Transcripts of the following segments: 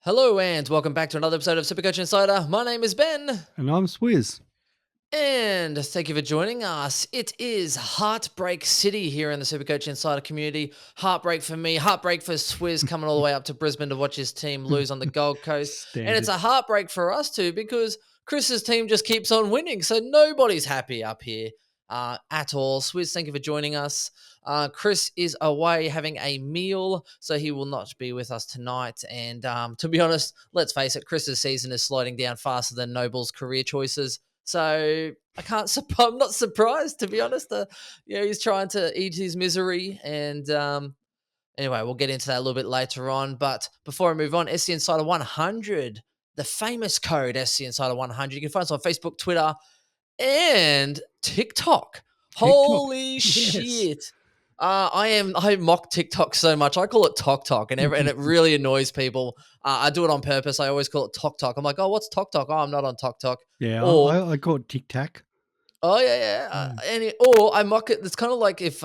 Hello and welcome back to another episode of Supercoach Insider. My name is Ben, And I'm Swizz. and thank you for joining us. It is Heartbreak City here in the Supercoach Insider community. Heartbreak for me, heartbreak for Swizz coming all the way up to Brisbane to watch his team lose on the Gold Coast. And it's Standard. a heartbreak for us too because Chris's team just keeps on winning, so nobody's happy up here at all. Swizz, thank you for joining us. Chris is away having a meal, so he will not be with us tonight. And to be honest, let's face it, Chris's season is sliding down faster than Noble's career choices. So I'm not surprised, to be honest. He's trying to eat his misery, and anyway, we'll get into that a little bit later on. But before I move on, SC Insider 100, the famous code SC Insider 100. You can find us on Facebook, Twitter, and TikTok. TikTok. Holy Yes. shit! I mock TikTok so much. I call it Tok Tok, and it really annoys people. I do it on purpose. I always call it Tok Tok. I'm like, oh, what's Tok Tok? Oh, I'm not on Tok Tok. Yeah, Or I call it Tic Tac. oh yeah. Mm. Or I mock it. It's kind of like if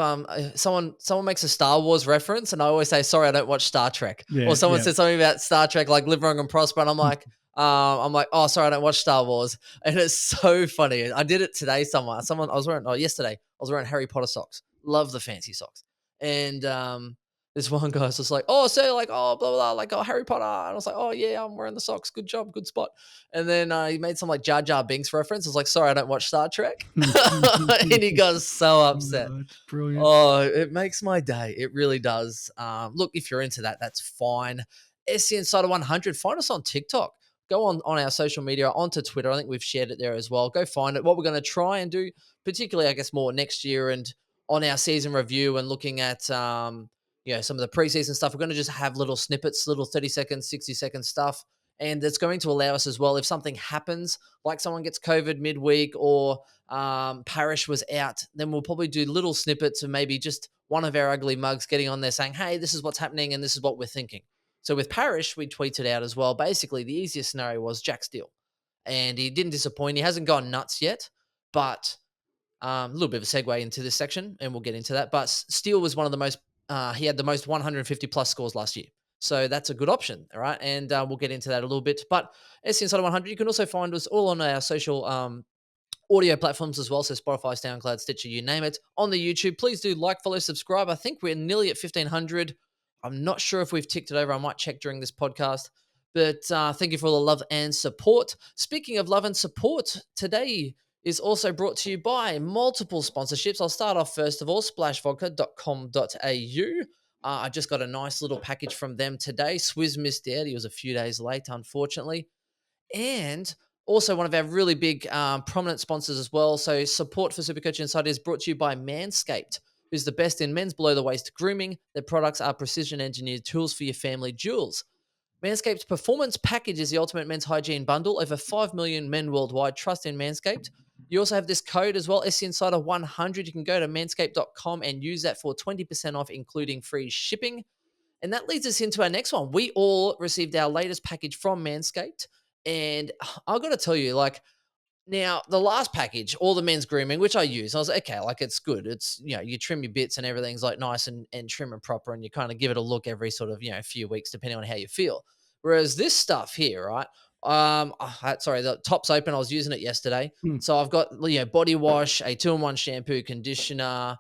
someone makes a Star Wars reference, and I always say, sorry, I don't watch Star Trek. Or Yeah, someone yeah. says something about Star Trek, like Live Long and Prosper, and I'm like, oh, sorry, I don't watch Star Wars. And it's so funny. I did it today. Someone I was wearing. Oh, yesterday I was wearing Harry Potter socks. Love the fancy socks. And this one guy's just like, oh, so like, oh, blah, blah, blah, like, oh, Harry Potter. And I was like, oh, yeah, I'm wearing the socks. Good job. Good spot. And then he made some like Jar Jar Binks reference. I was like, sorry, I don't watch Star Trek. And he got so upset. Oh, it's brilliant. Oh, it makes my day. It really does. Look, if you're into that, that's fine. SC Insider 100, find us on TikTok. Go on our social media, onto Twitter. I think we've shared it there as well. Go find it. What we're going to try and do, particularly, I guess, more next year and on our season review and looking at some of the preseason stuff, we're going to just have little snippets, little 30-second, 60-second stuff. And it's going to allow us as well, if something happens, like someone gets COVID midweek or Parrish was out, then we'll probably do little snippets of maybe just one of our ugly mugs getting on there saying, hey, this is what's happening and this is what we're thinking. So with Parrish, we tweeted out as well. Basically, the easiest scenario was Jack Steele. And he didn't disappoint. He hasn't gone nuts yet, but a little bit of a segue into this section, and we'll get into that. But Steele was one of the most, he had the most 150 plus scores last year. So that's a good option, all right? And we'll get into that a little bit. But SC Insider 100, you can also find us all on our social audio platforms as well. So Spotify, SoundCloud, Stitcher, you name it. On the YouTube, please do like, follow, subscribe. I think we're nearly at 1,500. I'm not sure if we've ticked it over. I might check during this podcast. But thank you for all the love and support. Speaking of love and support, today is also brought to you by multiple sponsorships. I'll start off first of all, splashvodka.com.au. I just got a nice little package from them today. Swizz missed out. He was a few days late, unfortunately. And also one of our really big prominent sponsors as well. So support for Supercoach Insider is brought to you by Manscaped, who's the best in men's below-the-waist grooming. Their products are precision-engineered tools for your family jewels. Manscaped's Performance Package is the ultimate men's hygiene bundle. Over 5 million men worldwide trust in Manscaped. You also have this code as well, SC Insider 100. You can go to manscaped.com and use that for 20% off, including free shipping. And that leads us into our next one. We all received our latest package from Manscaped. And I've got to tell you, like, now the last package, all the men's grooming, which I use, I was like, okay, like it's good. It's, you trim your bits and everything's like nice and trim and proper. And you kind of give it a look every sort of, few weeks, depending on how you feel. Whereas this stuff here, right? Sorry, the top's open. I was using it yesterday. Hmm. So I've got, body wash, a 2-in-1 shampoo, conditioner,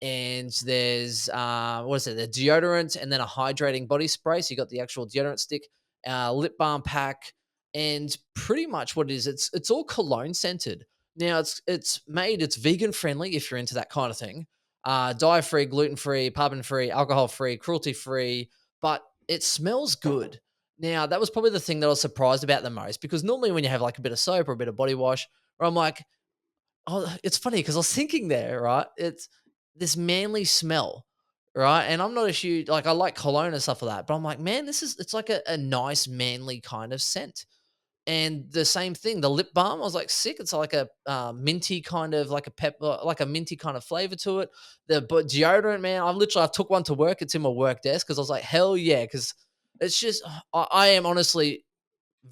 and there's the deodorant and then a hydrating body spray. So you got the actual deodorant stick, lip balm pack, and pretty much what it is, it's all cologne scented. Now it's vegan friendly if you're into that kind of thing. Dye free, gluten free, paraben free, alcohol free, cruelty free, but it smells good. Now that was probably the thing that I was surprised about the most, because normally when you have like a bit of soap or a bit of body wash, where I'm like, oh, it's funny because I was thinking there, right? It's this manly smell, right? And I'm not a huge, like, I like cologne and stuff like that, but I'm like, man, it's like a nice manly kind of scent. And the same thing, the lip balm, I was like, sick. It's like a minty kind of, like a pepper, like a minty kind of flavor to it. But deodorant, man, I took one to work. It's in my work desk because I was like, hell yeah, because it's just, I am honestly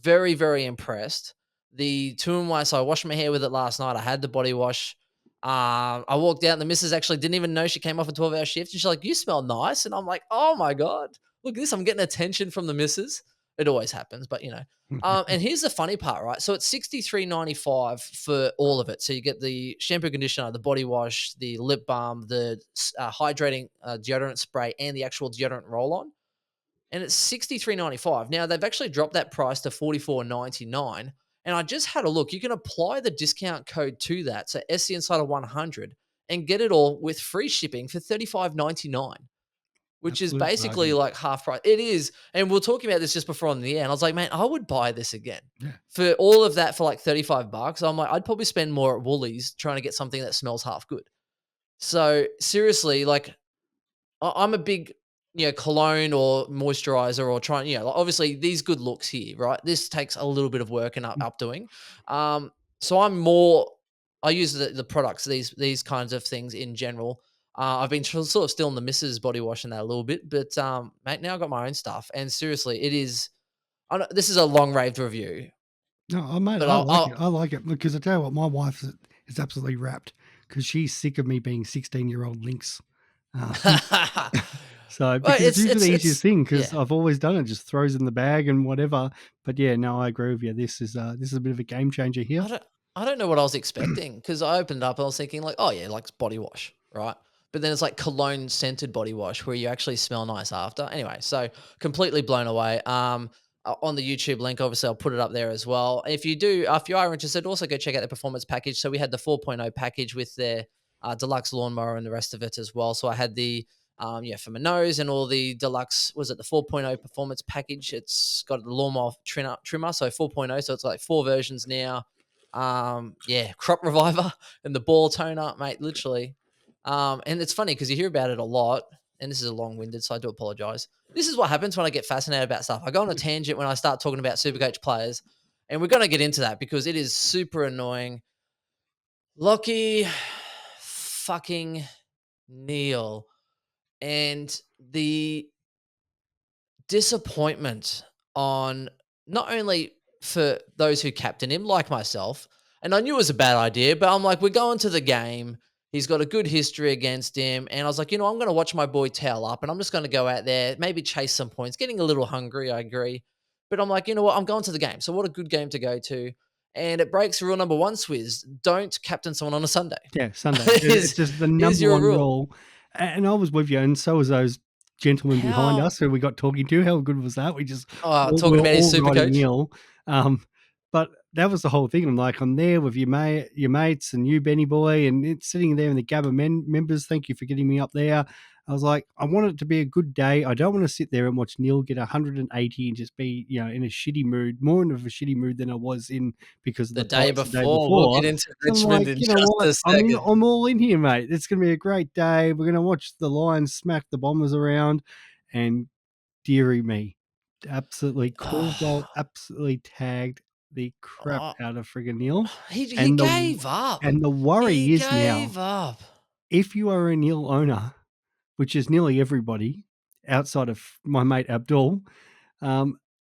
very, very impressed. The 2-in-1, so I washed my hair with it last night. I had the body wash. I walked out and the missus actually didn't even know she came off a 12-hour shift. And she's like, you smell nice. And I'm like, oh my God, look at this. I'm getting attention from the missus. It always happens, but and here's the funny part, right? So it's $63.95 for all of it. So you get the shampoo, conditioner, the body wash, the lip balm, the hydrating deodorant spray, and the actual deodorant roll on. And it's $63.95. Now they've actually dropped that price to $44.99. And I just had a look. You can apply the discount code to that, so SC Insider 100, and get it all with free shipping for $35.99, which is Absolute basically bargain. like half price. It is. And we are talking about this just before on the air. And I was like, man, I would buy this again. Yeah. For all of that for like $35. I'm like, I'd probably spend more at Woolies trying to get something that smells half good. So seriously, like I'm a big, cologne or moisturizer or trying, like obviously these good looks here, right? This takes a little bit of work and updoing. So I use the products, these kinds of things in general. I've been sort of still in the missus body wash and that a little bit, but mate, now I've got my own stuff. And seriously, it is, this is a long raved review, No, mate, but I like it. I like it because I tell you what, my wife is absolutely wrapped because she's sick of me being 16-year-old Lynx. Uh, so well, because it's usually the easiest thing because yeah. I've always done it, just throws in the bag and whatever. But yeah, no, I agree with you. This is a bit of a game changer here. I don't I don't know what I was expecting because I opened it up and I was thinking like, oh yeah, like body wash, right? But then it's like cologne scented body wash where you actually smell nice after. Anyway, so completely blown away. On the YouTube link, obviously I'll put it up there as well. If you are interested, also go check out the performance package. So we had the 4.0 package with their deluxe lawnmower and the rest of it as well. So I had the for my nose and all the deluxe, was it the 4.0 performance package? It's got the lawnmower trimmer, so 4.0. So it's like 4 versions now. Crop reviver and the ball toner, mate, literally. And it's funny because you hear about it a lot, and this is a long-winded, so I do apologize. This is what happens when I get fascinated about stuff. I go on a tangent when I start talking about Supercoach players, and we're going to get into that because it is super annoying. Lockie fucking Neil and the disappointment on not only for those who captain him, like myself, and I knew it was a bad idea, but I'm like, we're going to the game. He's got a good history against him. And I was like, I'm going to watch my boy towel up and I'm just going to go out there, maybe chase some points. Getting a little hungry, I agree. But I'm like, you know what? I'm going to the game. So what a good game to go to. And it breaks rule number one, Swizz. Don't captain someone on a Sunday. Yeah, Sunday. It's just the Is number your one rule. rule. And I was with you, and so was those gentlemen behind How? us who we got talking to. How good was that? We just Talking we're about his all super riding coach. Neil. But that was the whole thing. I'm like, I'm there with your mates and you, Benny boy, and it's sitting there in the Gabba members. Thank you for getting me up there. I was like, I want it to be a good day. I don't want to sit there and watch Neil get 180 and just be, in a shitty mood, more in of a shitty mood than I was in because of The the day price the day before, we'll before. get into So I'm Richmond like, in you know just what? a second. I'm all in here, mate. It's going to be a great day. We're going to watch the Lions smack the Bombers around, and dearie me, absolutely Caldwell absolutely tagged the crap Oh, out of friggin' Neil. he And gave up. the He worry is now, gave up. if you are a Neil owner, which is nearly everybody outside of my mate Abdul,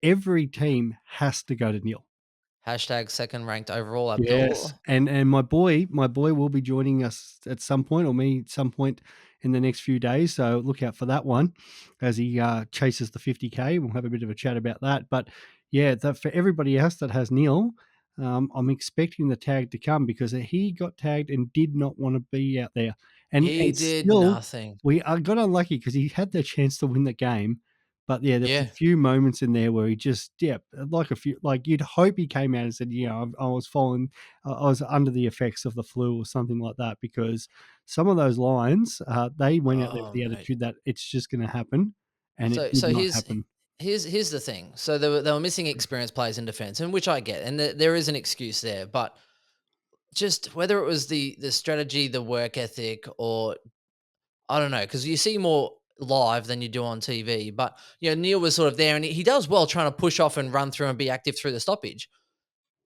every team has to go to Neil. Hashtag second ranked overall, Yes, Abdul. and my boy will be joining us at some point, or me at some point in the next few days. So look out for that one as he chases the 50K. We'll have a bit of a chat about that. But yeah, for everybody else that has Neil, I'm expecting the tag to come because he got tagged and did not want to be out there. He And did still, nothing. we got unlucky because he had the chance to win the game. But yeah, there was a Yeah. few moments in there where he just, like you'd hope he came out and said, I was falling, I was under the effects of the flu or something like that, because some of those lines, they went out there with Oh, the mate. attitude that it's just going to happen, and it So did so not here's happen. here's the thing. So they were missing experienced players in defense, and which I get, and there is an excuse there, but just whether it was the strategy, the work ethic, or I don't know, because you see more live than you do on TV. But Neil was sort of there, and he does well trying to push off and run through and be active through the stoppage.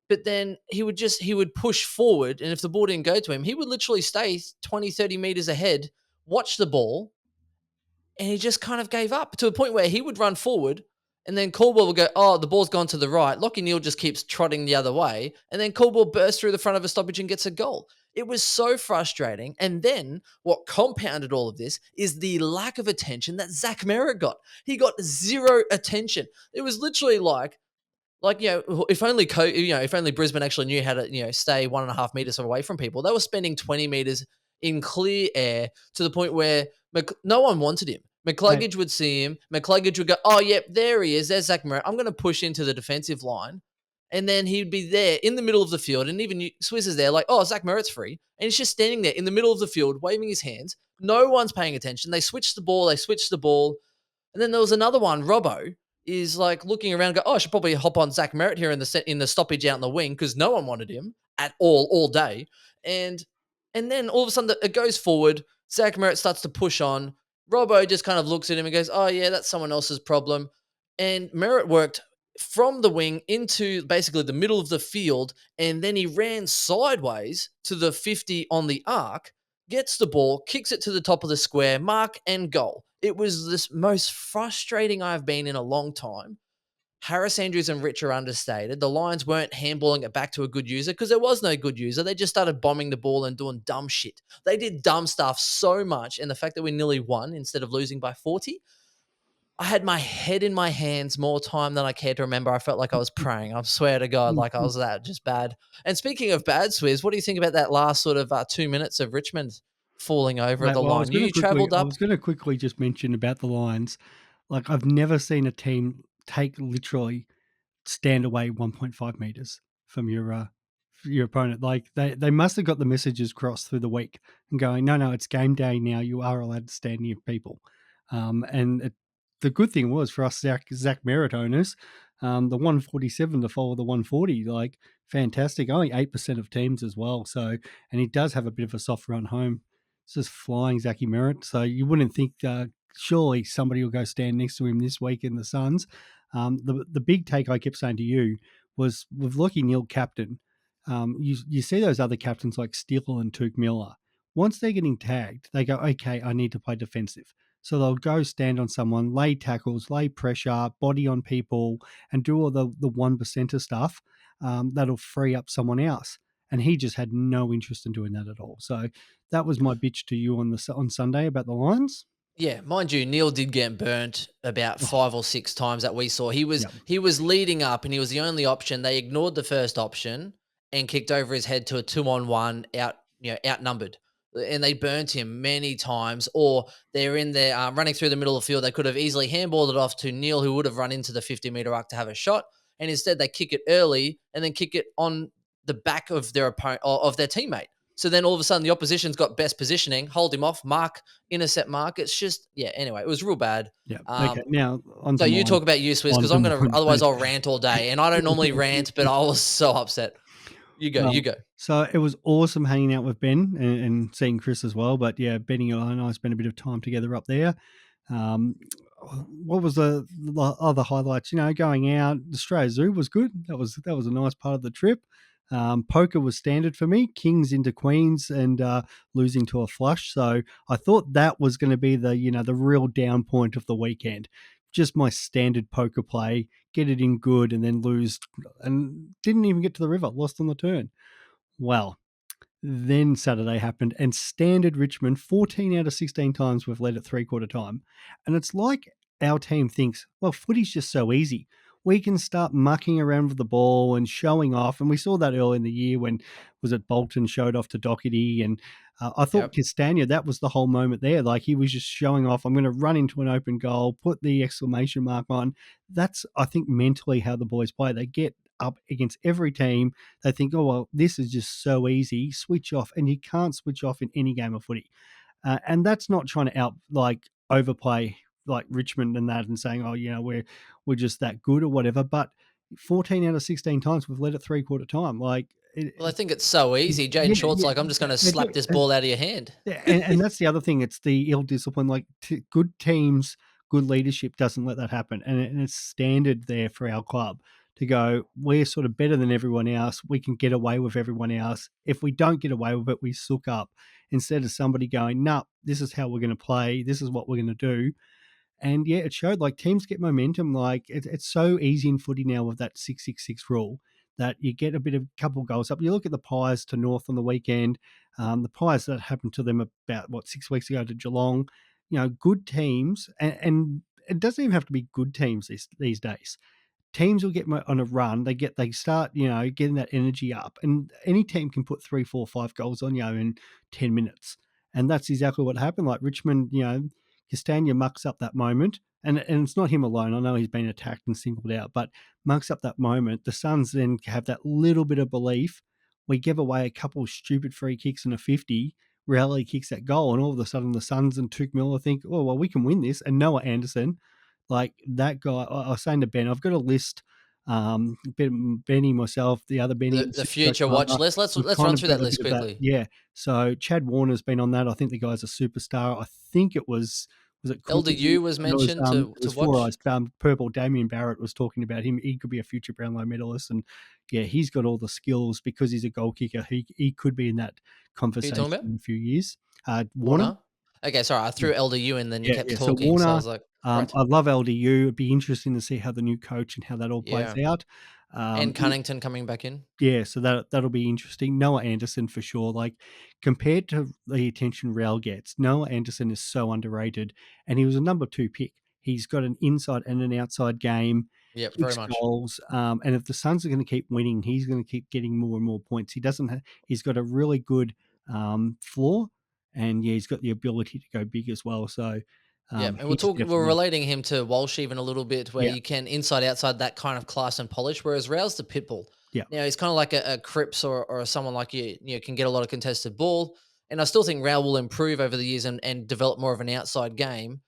But then he would push forward, and if the ball didn't go to him, he would literally stay 20, 30 meters ahead, watch the ball, and he just kind of gave up to a point where he would run forward, and then Caldwell would go, oh, the ball's gone to the right. Lockie Neal just keeps trotting the other way, and then Caldwell bursts through the front of a stoppage and gets a goal. It was so frustrating. And then what compounded all of this is the lack of attention that Zach Merritt got. He got zero attention. It was literally like, if only if only Brisbane actually knew how to, stay 1.5 meters away from people. They were spending 20 meters in clear air to the point where no one wanted him. Mate, McCluggage would see him. McCluggage would go, "Oh, yep, there he is. There's Zach Merritt. I'm going to push into the defensive line." And then he'd be there in the middle of the field. And even Swizz is there, like, "Oh, Zach Merritt's free." And he's just standing there in the middle of the field, waving his hands. No one's paying attention. They switched the ball. And then there was another one, Robbo, is like looking around, go, "Oh, I should probably hop on Zach Merritt here in the stoppage out in the wing," because no one wanted him at all day. And and then all of a sudden it goes forward. Zach Merritt starts to push on. Robbo just kind of looks at him and goes, "Oh yeah, that's someone else's problem." And Merritt worked from the wing into basically the middle of the field, and then he ran sideways to the 50 on the arc, gets the ball, kicks it to the top of the square, mark and goal. It was this most frustrating I've been in a long time. Harris Andrews and Rich are understated. The Lions weren't handballing it back to a good user because there was no good user. They just started bombing the ball and doing dumb shit. They did dumb stuff so much, and the fact that we nearly won instead of losing by 40, I had my head in my hands more time than I care to remember. I felt like I was praying. I swear to God, like I was that just bad. And speaking of bad, Swizz, what do you think about that last sort of 2 minutes of Richmond falling over Mate, the well, line? You travelled I up. was gonna quickly just mention about the Lions. Like, I've never seen a team take literally stand away 1.5 meters from your opponent. Like, they must have got the messages crossed through the week and going, no, no, it's game day now. You are allowed to stand near people. The good thing was for us Zach Merritt owners, the 147 to follow the 140, like fantastic. Only 8% of teams as well. So, and he does have a bit of a soft run home. It's just flying Zachy Merritt. So you wouldn't think surely somebody will go stand next to him this week in the Suns. The big take I kept saying to you was with Lockie Neal captain. You see those other captains like Steele and Tuke Miller. Once they're getting tagged, they go, okay, I need to play defensive. So they'll go stand on someone, lay tackles, lay pressure, body on people, and do all the one percenter stuff that'll free up someone else. And he just had no interest in doing that at all. So that was my bitch to you on Sunday about the Lions. Yeah, mind you, Neil did get burnt about Oh, 5 or 6 times that we saw. He was yeah. he was leading up, and he was the only option. They ignored the first option and kicked over his head to a 2-on-1, outnumbered, and they burnt him many times. Or they're in there running through the middle of the field. They could have easily handballed it off to Neil, who would have run into the 50-meter arc to have a shot, and instead they kick it early and then kick it on the back of their opponent, of their teammate. So then all of a sudden the opposition's got best positioning, hold him off, intercept mark. It's just, yeah, anyway, it was real bad. Yeah. Okay. Um, Now so you talk about you, Swiss, because I'm going to, otherwise mate. I'll rant all day. And I don't normally rant, but I was so upset. You go, you Well, go. so it was awesome hanging out with Ben and seeing Chris as well. But yeah, Benny and I spent a bit of time together up there. Um, what was the other highlights? Going out, Australia Zoo was good. That was a nice part of the trip. Poker was standard for me. Kings into queens and losing to a flush. So I thought that was going to be the real down point of the weekend. Just my standard poker play, get it in good, and then lose, and didn't even get to the river. Lost on the turn. Well, then Saturday happened, and standard Richmond, 14 out of 16 times we've led at three-quarter time. And it's like our team thinks, well, footy's just so easy. We can start mucking around with the ball and showing off. And we saw that early in the year when, was it Bolton showed off to Doherty. And I thought Yep. Castagna, that was the whole moment there. Like he was just showing off, I'm going to run into an open goal, put the exclamation mark on. That's, I think, mentally how the boys play. They get up against every team. They think, oh, well, this is just so easy. Switch off. And you can't switch off in any game of footy. And that's not trying to overplay like Richmond and that and saying, oh, we're just that good or whatever. But 14 out of 16 times we've led at three-quarter time. Like, Well, I think it's so easy. Jaden yeah, Short's yeah, like, I'm just going to they do. slap this ball out of your hand. Yeah, and that's the other thing. It's the ill discipline. Like good teams, good leadership doesn't let that happen, and it's standard there for our club to go. We're sort of better than everyone else. We can get away with everyone else. If we don't get away with it, we sook up. Instead of somebody going, "No, this is how we're going to play. This is what we're going to do." And yeah, it showed. Like teams get momentum. Like it's so easy in footy now with that 6-6-6 rule. that you get a bit of couple goals up. You look at the Pies to North on the weekend. The Pies that happened to them about 6 weeks ago to Geelong. Good teams, and it doesn't even have to be good teams these days. Teams will get on a run. They start getting that energy up, and any team can put 3, 4, 5 goals on you in 10 minutes, and that's exactly what happened. Like Richmond, Castagna mucks up that moment, and it's not him alone. I know he's been attacked and singled out, but mucks up that moment. The Suns then have that little bit of belief. We give away a couple of stupid free kicks and a 50. Rally kicks that goal, and all of a sudden the Suns and Tuke Miller think, oh well, we can win this. And Noah Anderson, like that guy, I was saying to Ben, I've got a list. Benny, myself, the other Benny, The and Supercoach future watch Mother, list. Let's we've let's kind run of through got that a list bit of that. quickly. Yeah. So Chad Warner's been on that. I think the guy's a superstar. I think it was it Cook? LDU was mentioned It to was Four watch. Eyes Purple. Damien Barrett was talking about him. He could be a future Brownlow medalist, and yeah, he's got all the skills because he's a goal kicker. He could be in that Who are you conversation talking about? in a few years. Warner. Warner? Okay, sorry, I threw LDU and then you Yeah, kept yeah. So talking, so I Warner, was like, right. I love LDU. It'd be interesting to see how the new coach and how that all plays Yeah. out. And Y Cunnington coming back in. yeah, so that'll be interesting. Noah Anderson for sure. Like compared to the attention Rel gets, Noah Anderson is so underrated, and he was a number 2 pick. He's got an inside and an outside game, Yep, very kicks much. goals, and if the Suns are going to keep winning, he's going to keep getting more and more points. He doesn't. He's got a really good floor, and yeah, he's got the ability to go big as well. So Yeah, and he's we're definitely relating him to Walsh even a little bit, where yeah, you can inside outside that kind of class and polish, whereas Rao's the pitbull. yeah. Now he's kind of like a Cripps or someone like can get a lot of contested ball, and I still think Rao will improve over the years and develop more of an outside game,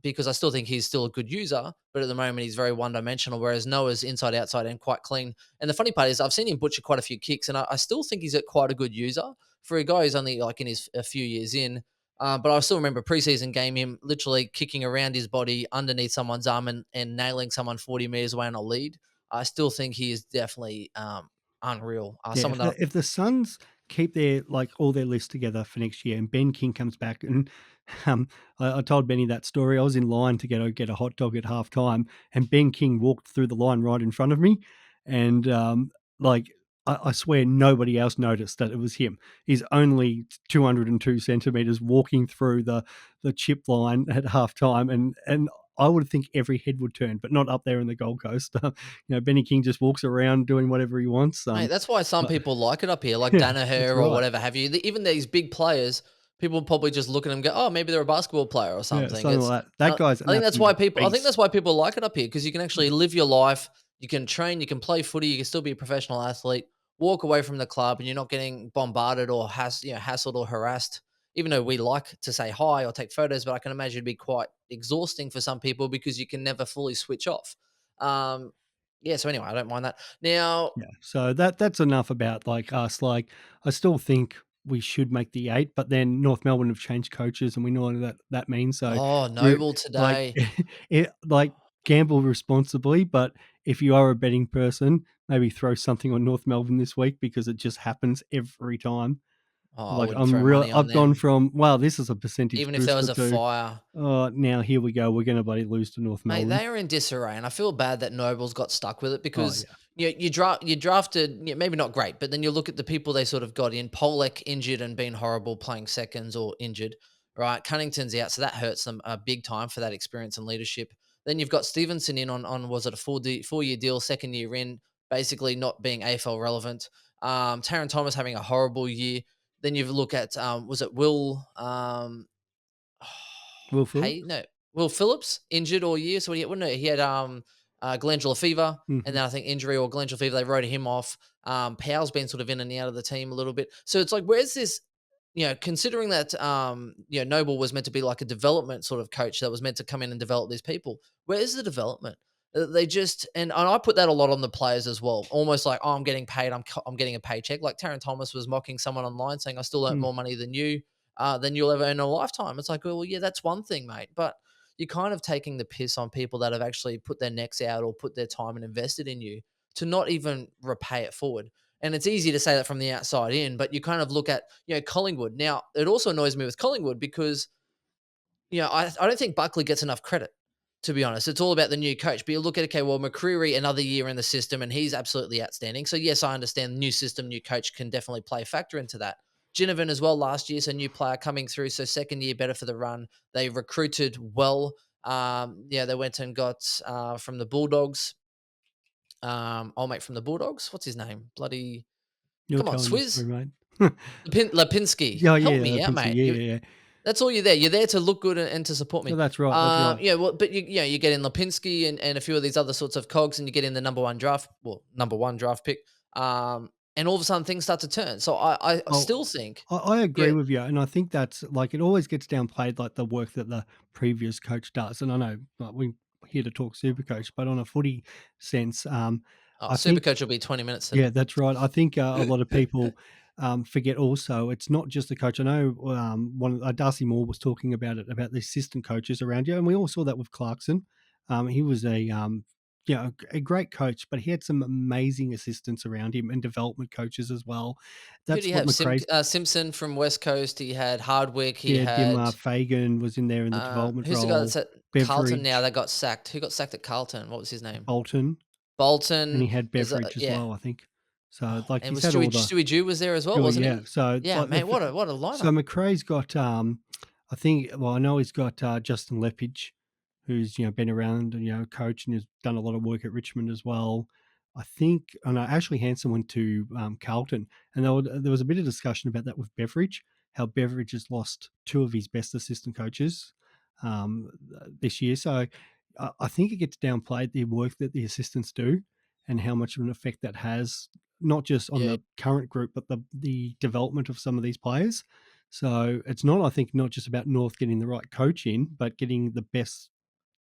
because I still think he's still a good user, but at the moment he's very one dimensional, whereas Noah's inside outside and quite clean. And the funny part is I've seen him butcher quite a few kicks, and I still think he's quite a good user for a guy who's only like in his a few years in. But I still remember preseason game him literally kicking around his body underneath someone's arm and nailing someone 40 meters away on a lead. I still think he is definitely unreal. Yeah, Someone that if the Suns keep their like all their lists together for next year, and Ben King comes back, and I told Benny that story. I was in line to get a hot dog at halftime, and Ben King walked through the line right in front of me, and like I swear nobody else noticed that it was him. He's only 202 centimeters walking through the chip line at halftime, and I would think every head would turn, but not up there in the Gold Coast. Benny King just walks around doing whatever he wants. Mate, that's why some But people like it up here, like yeah, that's Danaher or right. whatever have you. Even these big players, people probably just look at them and go, "Oh, maybe they're a basketball player or Yeah, something." something like that. That guy's an absolute I think that's beast. why people like it up here because you can actually live your life. You can train, you can play footy, you can still be a professional athlete. Walk away from the club, and you're not getting bombarded or hassled or harassed. Even though we like to say hi or take photos, but I can imagine it'd be quite exhausting for some people because you can never fully switch off. Um, yeah. So anyway, I don't mind that. Now, Yeah, so that's enough about like us. Like, I still think we should make the 8, but then North Melbourne have changed coaches, and we know what that means. So oh, we're Noble like, today. like gamble responsibly, but if you are a betting person, maybe throw something on North Melbourne this week because it just happens every time. Oh, I Like wouldn't throw money on I've gone them, from wow, this is a percentage even if there was booster a to fire. oh, now here we go. We're going to bloody lose to North Mate, Melbourne. they are in disarray, and I feel bad that Nobles got stuck with it Oh because yeah, you drafted maybe not great, but then you look at the people they sort of got in. Polek injured and been horrible playing seconds or injured, right? Cunnington's out, so that hurts them big time for that experience and leadership. Then you've got Stevenson in on was it a 4 year deal, second year in, basically not being AFL relevant. Taron Thomas having a horrible year. Then you look at was it Will Will Hey, Phillips. no, Will Phillips injured all year, so he had glandular fever, and Hmm. then I think injury or glandular fever, they wrote him off. Powell's been sort of in and out of the team a little bit, so it's like, where's this? Considering that Noble was meant to be like a development sort of coach that was meant to come in and develop these people, where is the development? They just and I put that a lot on the players as well. Almost like, oh, I'm getting paid, I'm getting a paycheck. Like Taron Thomas was mocking someone online saying, "I still earn more money than you'll ever earn in a lifetime." It's like, well, yeah, that's one thing, mate. But you're kind of taking the piss on people that have actually put their necks out or put their time and invested in you to not even repay it forward. And it's easy to say that from the outside in, but you kind of look at, Collingwood. Now, it also annoys me with Collingwood because, I don't think Buckley gets enough credit. to be honest. It's all about the new coach. But you look at, okay, well, McCreary, another year in the system, and he's absolutely outstanding. So, yes, I understand new system, new coach can definitely play a factor into that. Ginnivan as well last year, so new player coming through. So, second year better for the run. They recruited well. Yeah, they went and got from the Bulldogs. Old mate from the Bulldogs. What's his name? Bloody, You're come on, telling me Swizz. story, mate. Lipinski. Yeah, Help yeah, me out, Lipinski. mate. Yeah, yeah, yeah. That's all you're there. You're there to look good and to support No, me. that's right. That's right. Yeah, well, but you get in Lipinski and a few of these other sorts of cogs, and you get in the number one draft pick. And all of a sudden things start to turn. So I Well, still think, I agree yeah, with you, and I think that's like it always gets downplayed, like the work that the previous coach does. And I know like, we're here to talk super coach, but on a footy sense, oh, I think Supercoach will be 20 minutes yeah, today. that's right. I think a lot of people forget also it's not just the coach. I know Darcy Moore was talking about it about the assistant coaches around you, and we all saw that with Clarkson. He was a great coach, but he had some amazing assistants around him and development coaches as well. Who do That's you what have? McRae's. Simpson from West Coast. He had Hardwick. He Yeah, had Dim Fagan was in there in the development who's the guy role. that's at Carlton now? Beveridge, That got sacked. Who got sacked at Carlton? What was his name? Bolton, and Bolton. he had There's Beveridge as yeah. well, I think. So, Oh, like, and he's was had all the Stewie Jew was there as well, Sure, wasn't yeah. he? So, Yeah, like, the mate. f What a so lineup. McRae's got, I think well, I know he's got, Justin Leppich, who's, been around and, coach and has done a lot of work at Richmond as well. I think I know Ashley Hansen went to, Carlton, and there was a bit of discussion about that with Beveridge, how Beveridge has lost 2 of his best assistant coaches, this year. So, I think it gets downplayed, the work that the assistants do and how much of an effect that has not just on Yeah. the current group, but the development of some of these players. So it's not, I think, not just about North getting the right coach in, but getting the best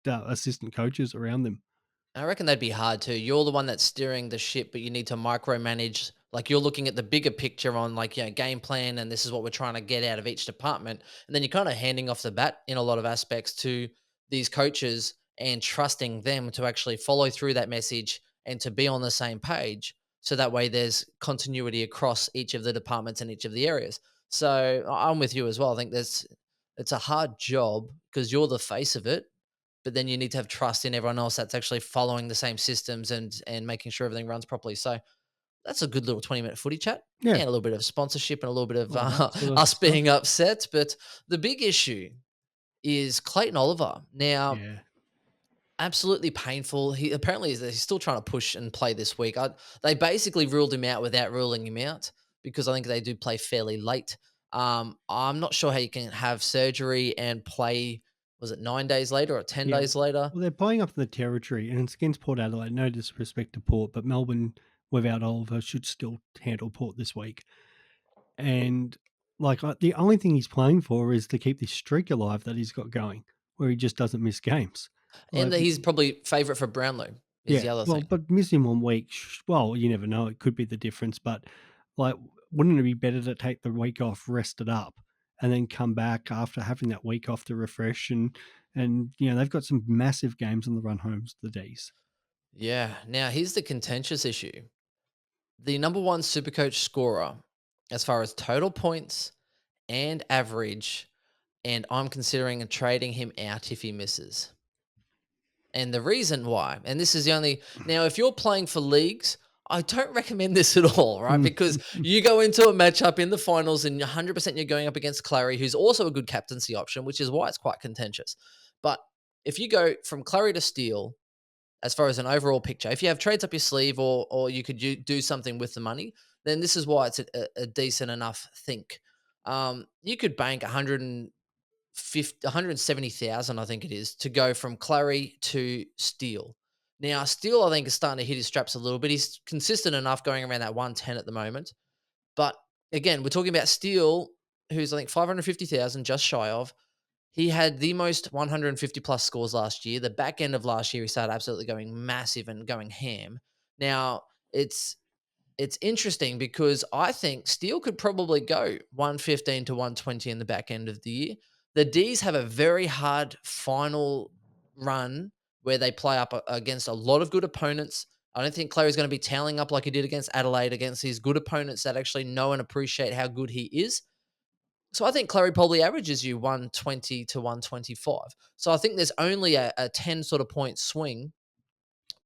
assistant coaches around them. I reckon that'd be hard too. You're the one that's steering the ship, but you need to micromanage. Like you're looking at the bigger picture on like, game plan, and this is what we're trying to get out of each department. And then you're kind of handing off the bat in a lot of aspects to these coaches and trusting them to actually follow through that message and to be on the same page. So that way there's continuity across each of the departments and each of the areas. So I'm with you as well. I think it's a hard job because you're the face of it, but then you need to have trust in everyone else that's actually following the same systems and making sure everything runs properly. So that's a good little 20-minute footy chat Yeah. and a little bit of sponsorship and a little bit of All that sort of us stuff. being upset. But the big issue is Clayton Oliver. Now, Yeah. absolutely painful. He apparently he's still trying to push and play this week. They basically ruled him out without ruling him out because I think they do play fairly late. I'm not sure how you can have surgery and play. Was it 9 days later or 10 Yeah. days later? Well, they're playing up in the territory, and it's against Port Adelaide. No disrespect to Port, but Melbourne, without Oliver, should still handle Port this week. And like the only thing he's playing for is to keep this streak alive that he's got going, where he just doesn't miss games. And Like, that he's probably favourite for Brownlow is yeah, the other well, thing. but missing 1 week, well, you never know. It could be the difference. But like, wouldn't it be better to take the week off, rest it up, and then come back after having that week off to refresh and they've got some massive games on the run homes, the D's. Yeah. Now here's the contentious issue. The number one Supercoach scorer, as far as total points and average, and I'm considering trading him out if he misses. And the reason why, and this is the only now, if you're playing for leagues, I don't recommend this at all, right? Because you go into a matchup in the finals and 100% you're going up against Clary, who's also a good captaincy option, which is why it's quite contentious. But if you go from Clary to Steele, as far as an overall picture, if you have trades up your sleeve or you could do something with the money, then this is why it's a decent enough think. You could bank 170,000, I think it is, to go from Clary to Steele. Now, Steele, I think, is starting to hit his straps a little bit. He's consistent enough going around that 110 at the moment. But again, we're talking about Steele, who's, I think, 550,000, just shy of. He had the most 150 plus scores last year. The back end of last year, he started absolutely going massive and going ham. Now, it's interesting because I think Steele could probably go 115 to 120 in the back end of the year. The D's have a very hard final run where they play up against a lot of good opponents. I don't think Clary's going to be tailing up like he did against Adelaide, against his good opponents that actually know and appreciate how good he is. So I think Clary probably averages you 120 to 125. So I think there's only a 10 sort of point swing,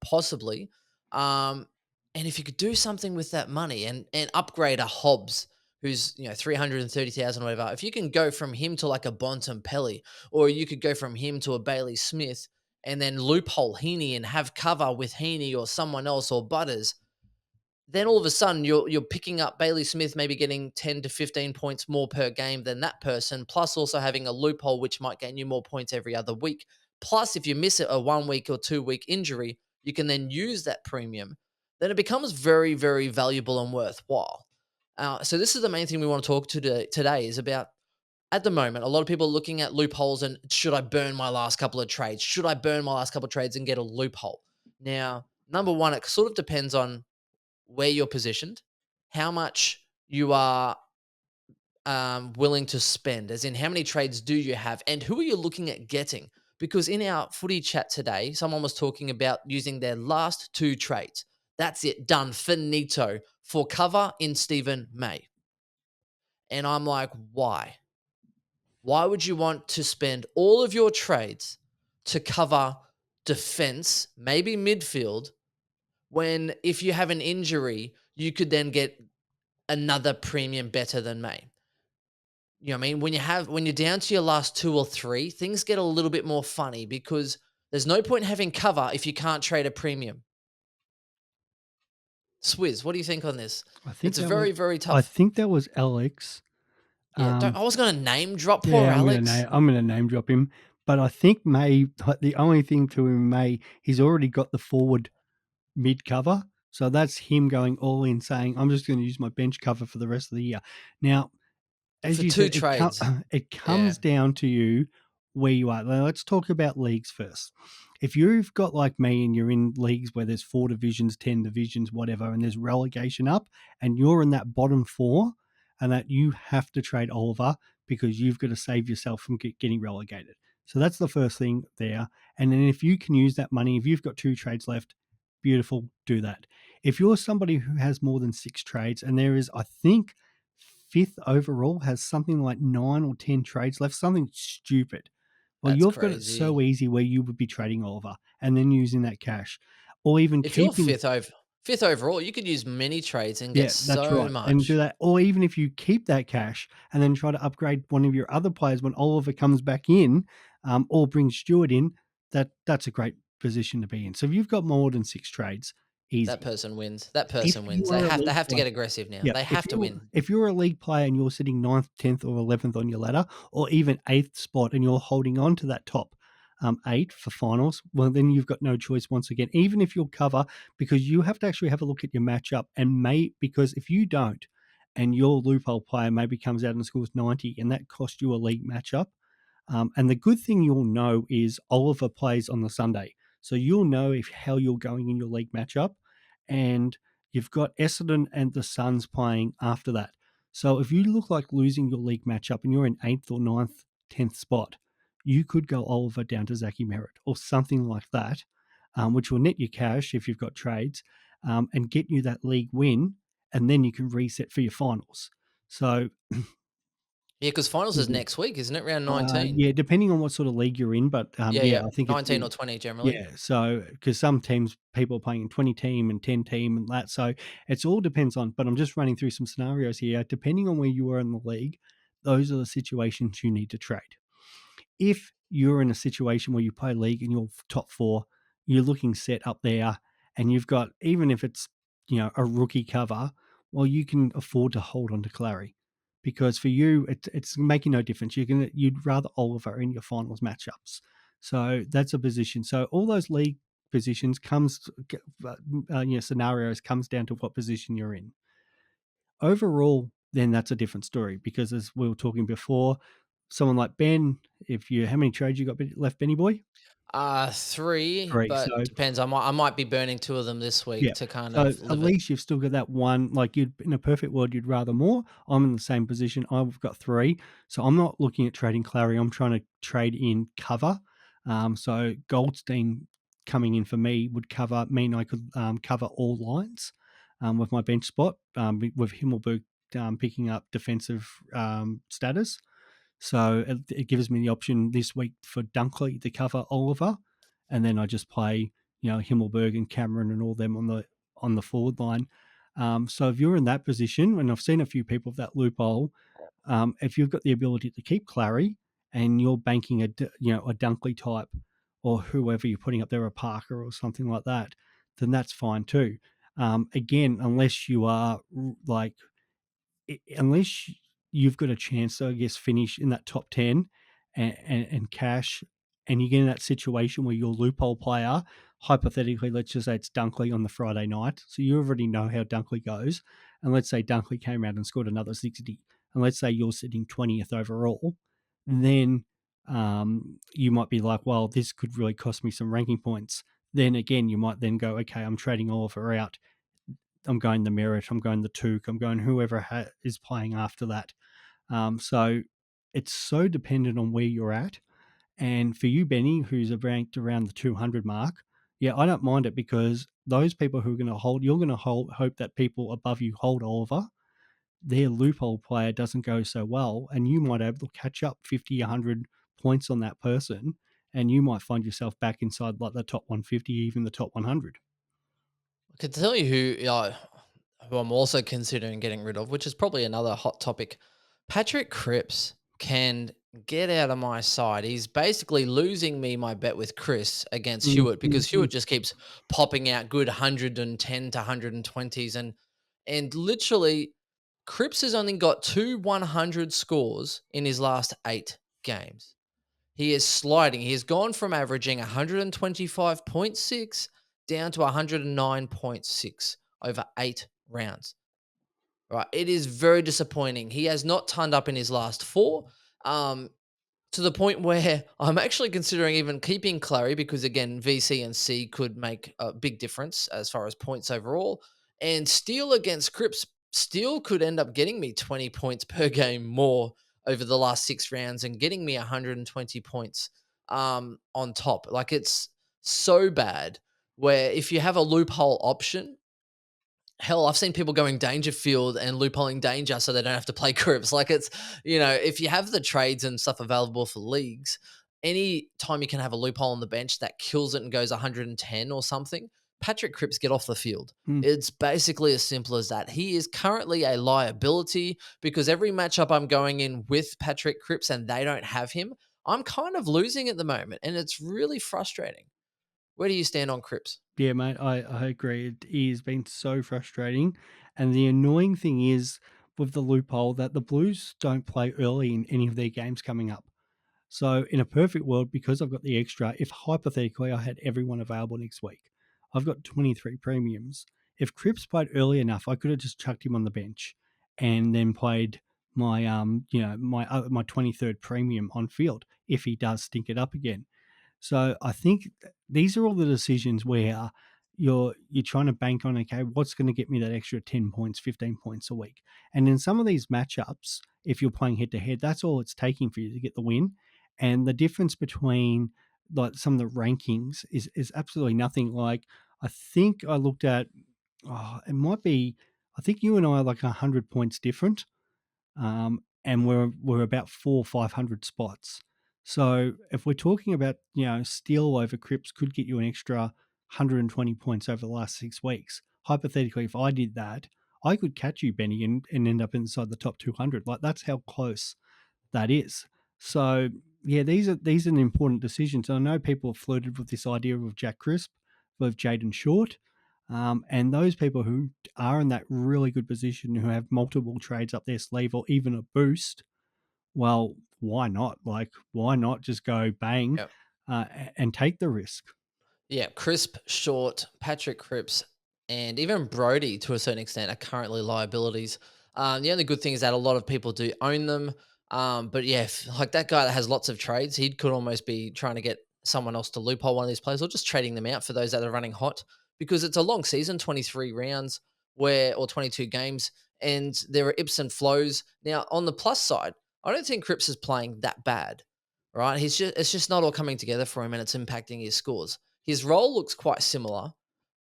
possibly. Um, and if you could do something with that money and upgrade a Hobbs who's 330,000 or whatever, if you can go from him to like a Bontempelli, or you could go from him to a Bailey Smith and then loophole Heaney and have cover with Heaney or someone else or Butters, then all of a sudden you're picking up Bailey Smith, maybe getting 10 to 15 points more per game than that person, plus also having a loophole which might gain you more points every other week. Plus, if you miss a 1 week or 2 week injury, you can then use that premium. Then it becomes very, very valuable and worthwhile. So this is the main thing we want to talk to today is about at the moment, a lot of people are looking at loopholes and should I burn my last couple of trades? Should I burn my last couple of trades and get a loophole? Now, number one, it sort of depends on where you're positioned, how much you are willing to spend, as in how many trades do you have, and who are you looking at getting? Because in our footy chat today, someone was talking about using their last two trades. That's it, done, finito, for cover in Stephen May. And I'm like, why? Why would you want to spend all of your trades to cover defense, maybe midfield, when if you have an injury, you could then get another premium better than May? You know what I mean? When you're down to your last two or three, things get a little bit more funny because there's no point in having cover if you can't trade a premium. Swizz, what do you think on this? I think It's that was very, very I tough. think that was Alex. Yeah, Um, I was gonna name drop poor yeah, Alex. I'm gonna name drop him, but I think May. The only thing to him, May, he's already got the forward mid cover, so that's him going all in, saying, "I'm just going to use my bench cover for the rest of the year." Now, as For you two said, trades. it Yeah, comes down to you where you are. Now, let's talk about leagues first. If you've got like me and you're in leagues where there's 4 divisions, 10 divisions, whatever, and there's relegation up, and you're in that bottom four, and that you have to trade Oliver because you've got to save yourself from getting relegated. So that's the first thing there. And then if you can use that money, if you've got 2 trades left, beautiful, do that. If you're somebody who has more than 6 trades, and there is, I think, fifth overall has something like 9 or 10 trades left, something stupid. Well, that's you've got it crazy. so easy where you would be trading Oliver and then using that cash, or even If you're keeping. fifth overall, you could use many trades and get Yeah, that's so right, and do much. that, or even if you keep that cash and then try to upgrade one of your other players when Oliver comes back in, or bring Stewart in, that's a great position to be in. So if you've got more than 6 trades, That easy. person wins. That If person you wins. They are a have they league have to player. get aggressive now. Yeah, They have to win. if you're a league player and you're sitting ninth, 10th, or 11th on your ladder, or even 8th spot, and you're holding on to that top 8 for finals, well, then you've got no choice once again, even if you'll cover, because you have to actually have a look at your matchup. Because if you don't, and your loophole player maybe comes out and scores 90, and that costs you a league matchup. And the good thing you'll know is Oliver plays on the Sunday. So you'll know if how you're going in your league matchup. And you've got Essendon and the Suns playing after that. So if you look like losing your league matchup and you're in 8th or ninth, 10th spot, you could go Oliver down to Zachy Merritt or something like that, which will net you cash if you've got trades, and get you that league win. And then you can reset for your finals. So Yeah, because finals is next week, isn't it? Round 19. yeah, depending on what sort of league you're in, but Yeah, yeah, yeah. I think it's 19 or 20 generally. yeah. So because some teams people are playing in 20 team and 10 team and that, so it's all depends on. But I'm just running through some scenarios here. Depending on where you are in the league, those are the situations you need to trade. If you're in a situation where you play league and you're top four, you're looking set up there, and you've got, even if it's a rookie cover, well, you can afford to hold on to Clary, because for you it's making no difference. You'd rather Oliver in your finals matchups, so that's a position. So all those league positions scenarios comes down to what position you're in. Overall, then that's a different story, because as we were talking before, someone like Ben, if you how many trades you got left, Benny boy? Three, 3. but So depends. I might be burning two of them this week yeah. to kind So of at live it. least you've still got that one. Like, you'd in a perfect world, you'd rather more. I'm in the same position. I've got 3. So I'm not looking at trading Clary. I'm trying to trade in cover. So Goldstein coming in for me would mean I could cover all lines with my bench spot with Himmelberg picking up defensive status. So it gives me the option this week for Dunkley to cover Oliver, and then I just play Himmelberg and Cameron and all them on the forward line. So if you're in that position, and I've seen a few people of that loophole, if you've got the ability to keep Clary and you're banking a Dunkley type or whoever you're putting up there, a Parker or something like that, then that's fine too. Again, unless you are like unless you've got a chance to, I guess, finish in that top 10 and cash, and you get in that situation where your loophole player, hypothetically, let's just say it's Dunkley on the Friday night. So you already know how Dunkley goes. And let's say Dunkley came out and scored another 60. And let's say you're sitting 20th overall. Then you might be like, well, this could really cost me some ranking points. Then again, you might then go, okay, I'm trading Oliver out. I'm going the Merritt, I'm going the Took, I'm going whoever is playing after that. So it's so dependent on where you're at. And for you, Benny, who's ranked around the 200 mark, yeah, I don't mind it because those people who are going to hold, you're going to hope that people above you hold Oliver. Their loophole player doesn't go so well, and you might be able to catch up 50, 100 points on that person, and you might find yourself back inside like the top 150, even the top 100. I could tell you who I'm also considering getting rid of, which is probably another hot topic. Patrick Cripps can get out of my side. He's basically losing me my bet with Chris against Hewitt because Mm-hmm. Hewitt just keeps popping out good 110 to 120s and literally Cripps has only got 2 100 scores in his last 8 games. He is sliding. He has gone from averaging 125.6 down to 109.6 over 8 rounds. Right. It is very disappointing. He has not turned up in his last 4. To the point where I'm actually considering even keeping Clary because again, VC and C could make a big difference as far as points overall. And Steele against Cripps, Steele could end up getting me 20 points per game more over the last 6 rounds and getting me 120 points on top. Like it's so bad where if you have a loophole option, hell, I've seen people going Dangerfield and loopholing Danger so they don't have to play Cripps. Like it's, if you have the trades and stuff available for leagues, any time you can have a loophole on the bench that kills it and goes 110 or something, Patrick Cripps get off the field. It's basically as simple as that. He is currently a liability because every matchup I'm going in with Patrick Cripps and they don't have him, I'm kind of losing at the moment. And it's really frustrating. Where do you stand on Cripps? Yeah, mate, I agree. It has been so frustrating. And the annoying thing is with the loophole that the Blues don't play early in any of their games coming up. So, in a perfect world, because I've got the extra, if hypothetically I had everyone available next week, I've got 23 premiums. If Cripps played early enough, I could have just chucked him on the bench and then played my 23rd premium on field if he does stink it up again. So I think these are all the decisions where you're trying to bank on, okay, what's going to get me that extra 10 points, 15 points a week. And in some of these matchups, if you're playing head to head, that's all it's taking for you to get the win. And the difference between like some of the rankings is absolutely nothing. Like I think I looked at, it might be, I think you and I are like 100 points different, and we're about 400-500 spots. So if we're talking about Steele over Cripps could get you an extra 120 points over the last 6 weeks. Hypothetically, if I did that, I could catch you, Benny, and end up inside the top 200. Like that's how close that is. So yeah, these are important decisions. I know people have flirted with this idea of Jack Crisp, with Jaden Short, and those people who are in that really good position, who have multiple trades up their sleeve or even a boost. Well, why not? Like, why not just go bang Yep. and take the risk? Yeah, Crisp, Short, Patrick Cripps, and even Brody to a certain extent are currently liabilities. The only good thing is that a lot of people do own them. But yeah, like that guy that has lots of trades, he could almost be trying to get someone else to loophole one of these players or just trading them out for those that are running hot because it's a long season, 23 rounds or 22 games, and there are ips and flows. Now, on the plus side, I don't think Cripps is playing that bad, right? It's just not all coming together for him and it's impacting his scores. His role looks quite similar,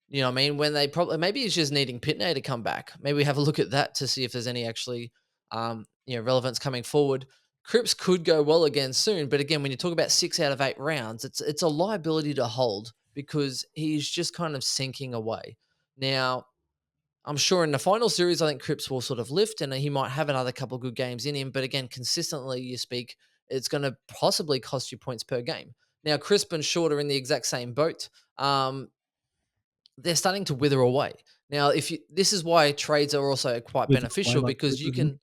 You know what I mean? When they probably maybe he's just needing Pitney to come back. Maybe we have a look at that to see if there's any actually relevance coming forward. Cripps could go well again soon, but again, when you talk about 6 out of 8 rounds, it's a liability to hold because he's just kind of sinking away. Now, I'm sure in the final series, I think Cripps will sort of lift and he might have another couple good games in him. But again, consistently, you speak, it's going to possibly cost you points per game. Now, Crisp and Short are in the exact same boat. They're starting to wither away. Now, if you this is why trades are also quite With away beneficial like because you Brisbane.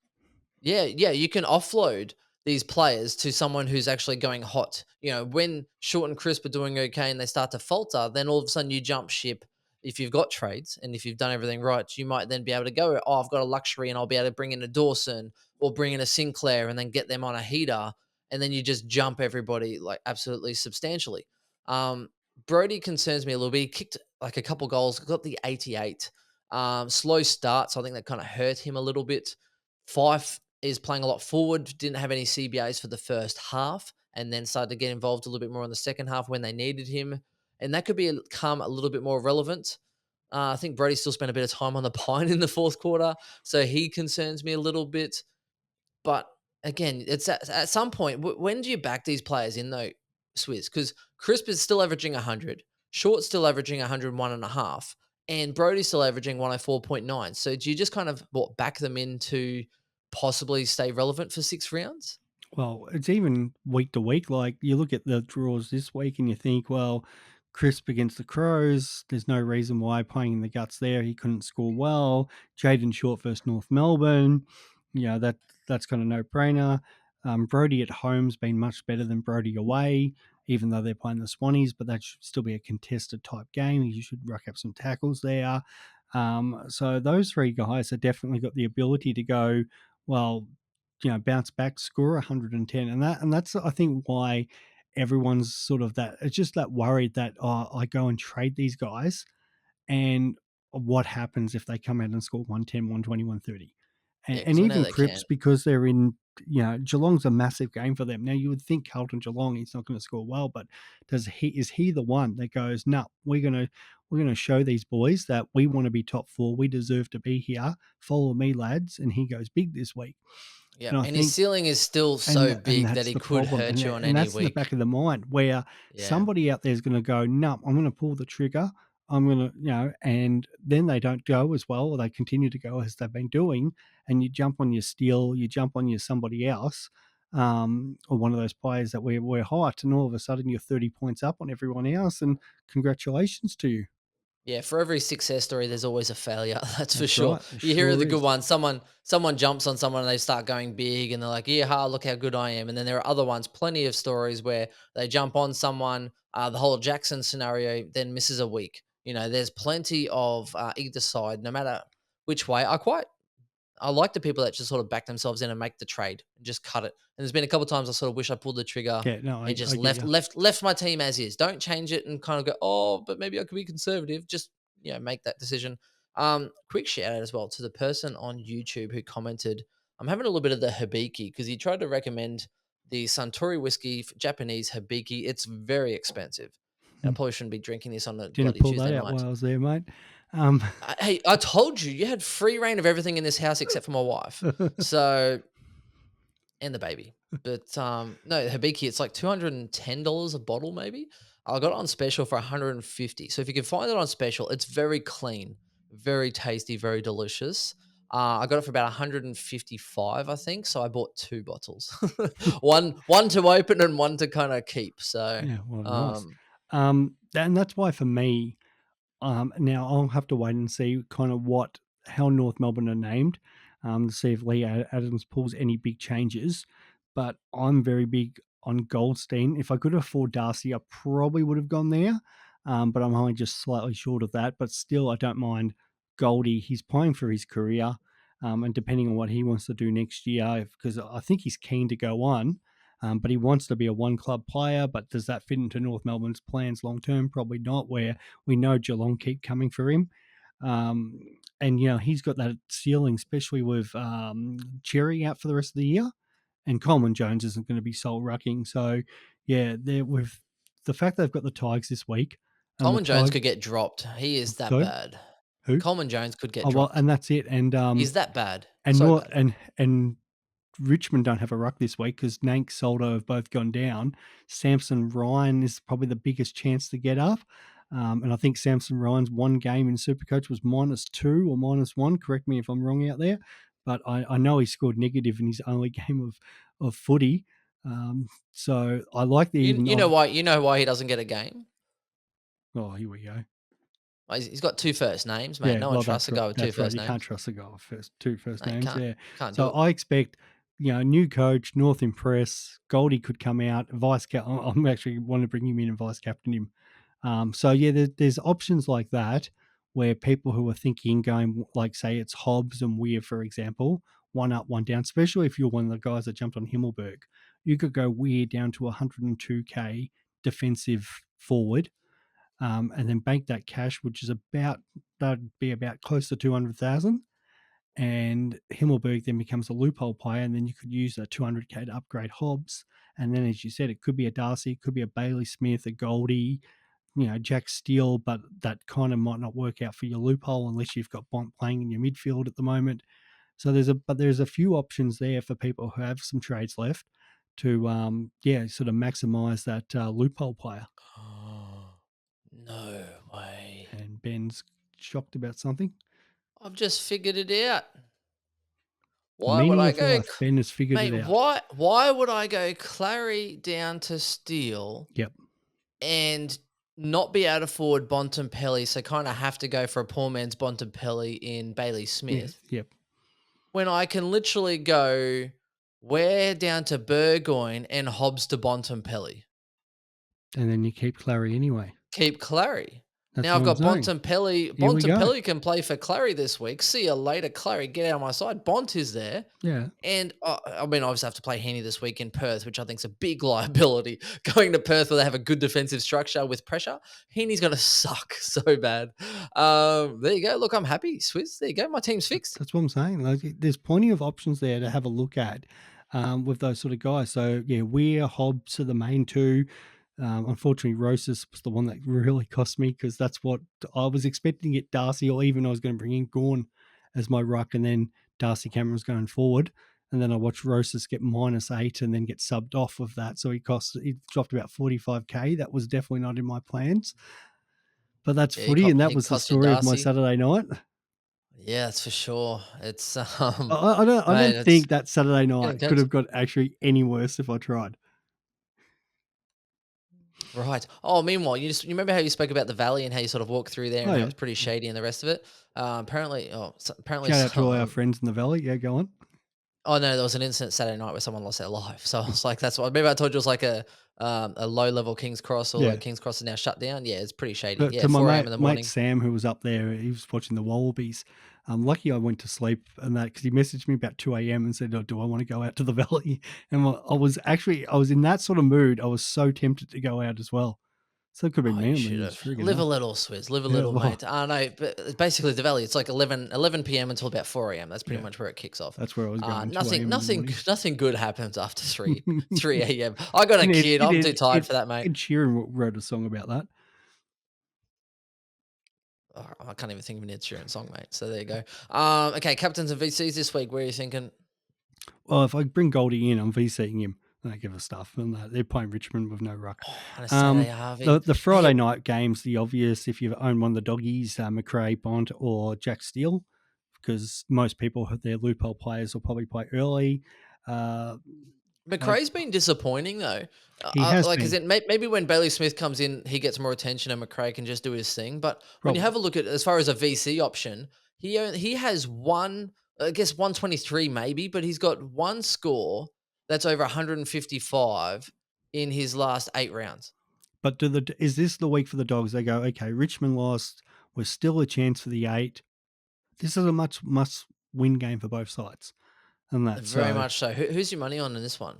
can yeah, you can offload these players to someone who's actually going hot. You know, when Short and Crisp are doing okay and they start to falter, then all of a sudden you jump ship. If you've got trades and if you've done everything right, you might then be able to go, oh, I've got a luxury and I'll be able to bring in a Dawson or bring in a Sinclair and then get them on a heater. And then you just jump everybody like absolutely substantially. Um, Brody concerns me a little bit. He kicked like a couple goals, got the 88. Slow start, so I think that kind of hurt him a little bit. Fife is playing a lot forward, didn't have any CBAs for the first half, and then started to get involved a little bit more in the second half when they needed him. And that could become a little bit more relevant. I think Brody still spent a bit of time on the pine in the fourth quarter, so he concerns me a little bit. But again, it's at some point, when do you back these players in though, Swizz? Because Crisp is still averaging 100, Short's still averaging 101.5, and Brody's still averaging 104.9. So do you just kind of back them in to possibly stay relevant for 6 rounds? Well, it's even week to week. Like you look at the draws this week and you think, well, Crisp against the Crows, there's no reason why playing in the guts there. He couldn't score well. Jaden Short versus North Melbourne, that's kind of no brainer. Brody at home's been much better than Brody away, even though they're playing the Swannies, but that should still be a contested type game. You should rack up some tackles there. So those three guys have definitely got the ability to go, well, bounce back, score 110, and that's I think why everyone's sort of that. It's just that worried that I go and trade these guys, and what happens if they come out and score 110, 120, 130, Yeah, and because we know even they can. Cripps because they're in. Geelong's a massive game for them. Now you would think Carlton Geelong he's not going to score well, but is he the one that goes, no, we're gonna show these boys that we want to be top four, we deserve to be here. Follow me, lads, and he goes big this week. Yeah, And I and his think ceiling is still and so and big that that's he the could problem, hurt and you on and any that's in the back week. of the mind where Yeah. somebody out there is going to go, no, I'm going to pull the trigger. I'm going to, and then they don't go as well, or they continue to go as they've been doing, and you jump on your steel, you jump on your somebody else, or one of those players that we're hot, and all of a sudden you're 30 points up on everyone else, and congratulations to you. Yeah, for every success story, there's always a failure. That's for That's sure. right, it You hear the sure good is. ones. Someone jumps on someone and they start going big, and they're like, "Yeah, look how good I am." And then there are other ones, plenty of stories where they jump on someone. The whole Jackson scenario then misses a week. You know, there's plenty of either side, no matter which way. I like the people that just sort of back themselves in and make the trade and just cut it. And there's been a couple of times I sort of wish I pulled the trigger Yeah, no, and just I get left you. left left my team as is. Don't change it and kind of go, oh, but maybe I could be conservative. Just make that decision. Quick shout out as well to the person on YouTube who commented. I'm having a little bit of the Hibiki because he tried to recommend the Suntory whiskey Japanese Hibiki. It's very expensive. And I probably shouldn't be drinking this on a Didn't bloody pull Tuesday that out night. while I was there, mate. Um, Hey, I told you, you had free reign of everything in this house except for my wife. So, and the baby. But no, Hibiki, it's like $210 a bottle, maybe. I got it on special for 150. So if you can find it on special, it's very clean, very tasty, very delicious. I got it for about 155, I think. So I bought two bottles, one to open and one to kind of keep. So, yeah, well, nice. um, And that's why for me, now I'll have to wait and see kind of how North Melbourne are named, to see if Lee Adams pulls any big changes. But I'm very big on Goldstein. If I could afford Darcy, I probably would have gone there. But I'm only just slightly short of that. But still, I don't mind Goldie. He's playing for his career, and depending on what he wants to do next year, because I think he's keen to go on. But he wants to be a one club player. But does that fit into North Melbourne's plans long term? Probably not. Where we know Geelong keep coming for him. Um, and, he's got that ceiling, especially with Cherry out for the rest of the year. And Coleman Jones isn't going to be soul rucking. So, yeah, with the fact they've got the Tigers this week, and the Coleman Jones Tigers. could get dropped. He is that Sorry, bad. who? Coleman Jones could get Oh well, dropped. and that's it. He's that bad. And So Nor bad. and Richmond don't have a ruck this week because Nank, Soldo have both gone down. Samson Ryan is probably the biggest chance to get up. And I think Samson Ryan's one game in Supercoach was -2 or -1. Correct me if I'm wrong out there. But I know he scored negative in his only game of footy. So I like the You even you know of. why you know why he doesn't get a game? Oh, here we go. Well, he's got 2 first names, mate. Yeah, No one well, trusts that's a right. guy with 2 That's right. first You can't names. trust the guy with two first No, you names. can't. Yeah. Can't do So it. I expect, new coach, North Impress, Goldie could come out, I'm actually want to bring him in and vice captain him. So yeah, there's options like that where people who are thinking going like say it's Hobbs and Weir, for example, one up, one down. Especially if you're one of the guys that jumped on Himmelberg, you could go Weir down to 102k defensive forward, and then bank that cash, which is that'd be about close to 200,000. And Himmelberg then becomes a loophole player, and then you could use that 200k to upgrade Hobbs. And then, as you said, it could be a Darcy, it could be a Bailey Smith, a Goldie, Jack Steele, but that kind of might not work out for your loophole unless you've got Bont playing in your midfield at the moment. So there's a few options there for people who have some trades left to sort of maximise that loophole player. No way. And Ben's shocked about something. I've just figured it out. The Why would meaning I of go life. Ben has figured mate, it out. why would I go Clary down to Steele Yep. and not be able to afford Bontempelli, so kinda have to go for a poor man's Bontempelli in Bailey Yeah. Smith, Yep. when I can literally go Ware down to Burgoyne and Hobbs to Bontempelli. And then you keep Clary anyway. Keep Clary. That's Now I've what I'm got saying. Bontempelli. Here we go. Bontempelli can play for Clary this week. See you later, Clary. Get out of my side. Bont is there. Yeah. And I mean, obviously, I have to play Heaney this week in Perth, which I think is a big liability. Going to Perth where they have a good defensive structure with pressure, Heaney's going to suck so bad. There you go. Look, I'm happy. Swizz, there you go. My team's fixed. That's what I'm saying. Like, there's plenty of options there to have a look at with those sort of guys. So yeah, Weir, Hobbs are the main two. Unfortunately, Rosas was the one that really cost me because that's what I was expecting to get Darcy, or even I was going to bring in Gorn as my ruck, and then Darcy Cameron's going forward. And then I watched Rosas get -8 and then get subbed off of that. So he dropped about 45k. That was definitely not in my plans. But that's Yeah, footy, and that he was the cost you story of my Darcy. Saturday night. Yeah, that's for sure. It's I man, don't it's think that Saturday getting night could tense. have got actually any worse if I tried. Right. Oh, meanwhile, you remember how you spoke about the valley and how you sort of walked through there Oh and how it yeah. was pretty shady and the rest of it. Apparently, Shout out to all our friends in the valley. Yeah, go on. oh no, there was an incident Saturday night where someone lost their life. So I was like, that's what. Maybe I told you it was like a low level King's Cross, or Yeah. like King's Cross is now shut down. Yeah, it's pretty shady. But Yeah, to my 4 a.m. in the mate morning. Sam, who was up there, he was watching the Wallabies. Lucky I went to sleep and that because he messaged me about 2 a.m. and said, "Oh, do I want to go out to the valley?" And I was in that sort of mood. I was so tempted to go out as well. So it could have Oh, been me. you I should mean, it's have. friggin' Live a hell. little, Swizz. Live a Yeah, little, well, mate. I know, but it's basically the valley. It's like 11 p.m. until about 4 a.m. That's pretty yeah, much where it kicks off. that's where I was going. 2 Nothing, a.m. in the nothing, morning. nothing good happens after 3 a.m. I got a kid. I'm too tired for that, mate. Ed Sheeran wrote a song about that. Oh, I can't even think of an Ed Sheeran song, mate. So there you go. Okay, captains and VCs this week. Where are you thinking? Well, if I bring Goldie in, I'm VCing him. I don't give a stuff. And they're playing Richmond with no ruck. I'm gonna say they are. The Friday Mate, night games, the obvious, if you own one of the doggies, McRae, Bont, or Jack Steele, because most people, their loophole players, will probably play early. Uh, like McRae's been disappointing though. he has Like, is been, it maybe when Bailey Smith comes in, he gets more attention, and McRae can just do his thing. But when you probably. have a look at as far as a VC option, he has one, I guess 123 maybe, but he's got one score that's over 155 in his last 8 rounds. But is this the week for the dogs? They go, okay, Richmond lost. We're still a chance for the 8. This is a must win game for both sides. And that. Very So much so. Who's your money on in this one?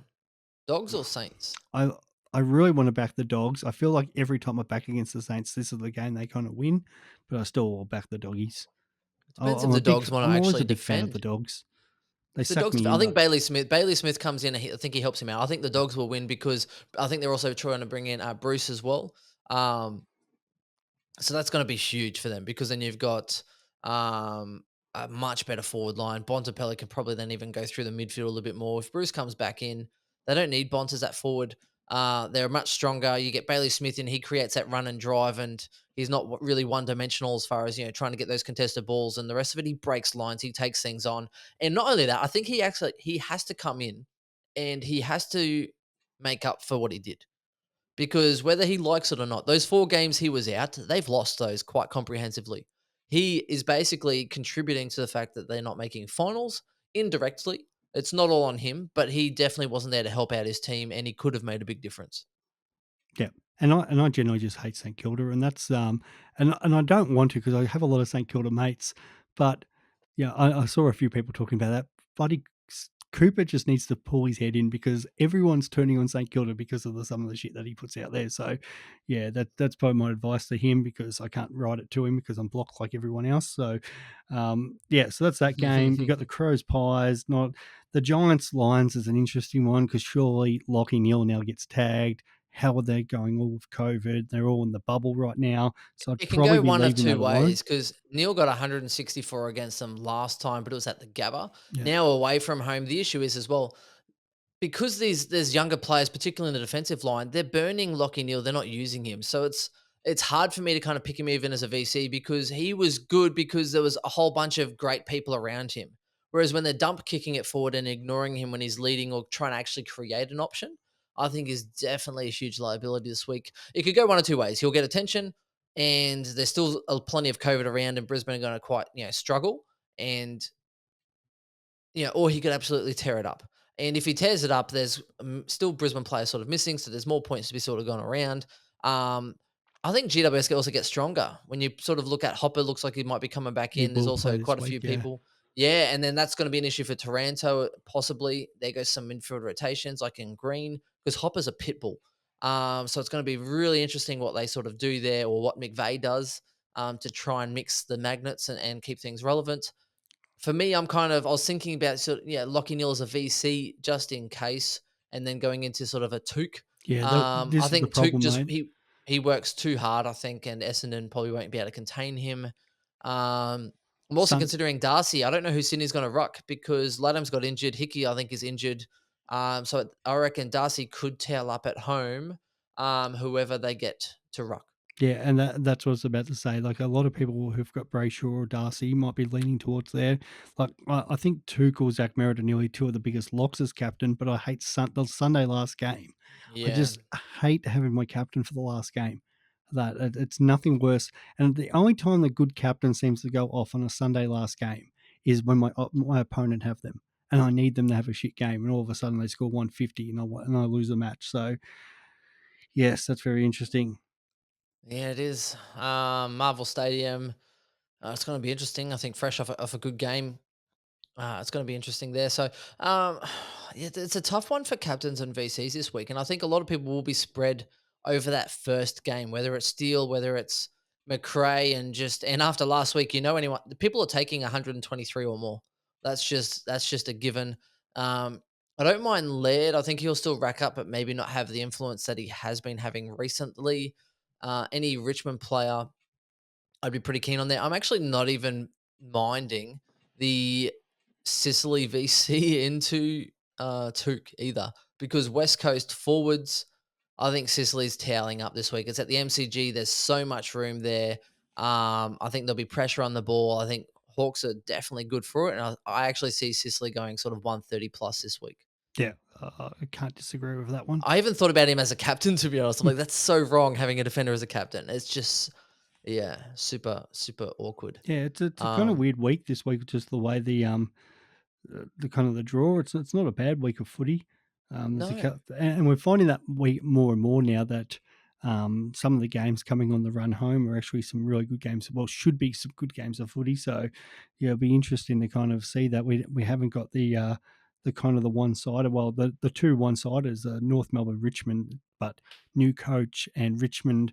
Dogs or Saints? I I really want to back the dogs. I feel like every time I back against the Saints, this is the game they kind of win, but I still will back the doggies. Depends if the dogs want to I'm always actually a big fan of the defend. dogs. They If the suck dogs, me I in think though. Bailey Smith comes in. And I think he helps him out. I think the dogs will win because I think they're also trying to bring in Bruce as well. Um, So that's going to be huge for them because then you've got um, a much better forward line. Bontempelli can probably then even go through the midfield a little bit more. If Bruce comes back in, they don't need Bont as that forward. They're much stronger. You get Bailey Smith in, he creates that run and drive, and he's not really one dimensional as far as trying to get those contested balls and the rest of it. He breaks lines, he takes things on, and not only that, I think he has to come in and he has to make up for what he did because whether he likes it or not, those 4 games he was out, they've lost those quite comprehensively. He is basically contributing to the fact that they're not making finals indirectly. It's not all on him, but he definitely wasn't there to help out his team, and he could have made a big difference. Yeah. And I generally just hate St Kilda, and that's and I don't want to because I have a lot of St Kilda mates, but yeah, I saw a few people talking about that. Bloody Cooper just needs to pull his head in because everyone's turning on St Kilda because of some of the shit that he puts out there. So yeah, that's probably my advice to him because I can't write it to him because I'm blocked like everyone else. So yeah, so that's that game. You got the Crows Pies, not the Giants Lions is an interesting one because surely Lockie Neal now gets tagged. How are they going all with COVID? They're all in the bubble right now. So I'd It can probably go be one of leaving that two alone. ways because Neil got 164 against them last time, but it was at the Gabba. Yeah. Now away from home, the issue is as well because there's younger players, particularly in the defensive line, they're burning Lockie Neal. They're not using him, so it's hard for me to kind of pick him even as a VC because he was good because there was a whole bunch of great people around him. Whereas when they're dump kicking it forward and ignoring him when he's leading or trying to actually create an option, I think is definitely a huge liability this week. It could go one of two ways. He'll get attention, and there's still plenty of COVID around, and Brisbane are going to quite struggle, and or he could absolutely tear it up. And if he tears it up, there's still Brisbane players sort of missing, so there's more points to be sort of going around. Um, I think GWS also get stronger when you sort of look at Hopper. Looks like he might be coming back He in. There's will play also this quite a few week. Yeah. people, yeah, and then that's going to be an issue for Taranto. Possibly there goes some midfield rotations like in Green because Hopper's a pit bull. So it's going to be really interesting what they sort of do there or what McVeigh does to try and mix the magnets and keep things relevant. For me, I was thinking about Lockie Neal as a VC just in case, and then going into sort of a Took. Yeah. I This is the think Took problem, just mate. he works too hard, I think, and Essendon probably won't be able to contain him. I'm also Sun, considering Darcy. I don't know who Sydney's going to ruck because Ladham's got injured. Hickey, I think, is injured. So I reckon Darcy could tail up at home. Whoever they get to ruck. yeah, and that's what I was about to say. Like a lot of people who've got Brayshaw or Darcy might be leaning towards there. Like I think Tuchel, Zach Merritt are nearly two of the biggest locks as captain, but I hate the Sunday last game. I Yeah. just hate having my captain for the last game. That it's nothing worse. And the only time the good captain seems to go off on a Sunday last game is when my opponent have them, and I need them to have a shit game, and all of a sudden they score 150 and I lose the match. So yes, that's very interesting. Yeah, it is. Marvel Stadium. It's going to be interesting. I think fresh off a good game, it's going to be interesting there. So, um, yeah, it's a tough one for captains and VCs this week, and I think a lot of people will be spread over that first game, whether it's Steele, whether it's McRae, and after last week, anyone the people are taking 123 or more. That's just a given. I don't mind Laird. I think he'll still rack up, but maybe not have the influence that he has been having recently. Any Richmond player I'd be pretty keen on there. I'm actually not even minding the Sicily VC into Took either because West Coast forwards, I think Sicily's toweling up this week. It's at the MCG. There's so much room there. I think there'll be pressure on the ball. I think Hawks are definitely good for it. And I actually see Sicily going sort of 130 plus this week. Yeah, I can't disagree with that one. I even thought about him as a captain, to be honest. I'm like, that's so wrong having a defender as a captain. It's just, yeah, super, super awkward. Yeah, it's a kind of Um, weird week this week, just the way the kind of the draw. It's not a bad week of footy. There's no, and we're finding that week more and more now that some of the games coming on the run home are actually some really good games. Well, should be some good games of footy. So yeah, it'll be interesting to kind of see that we haven't got the kind of the one sided. Well, the two one siders, North Melbourne, Richmond, but new coach and Richmond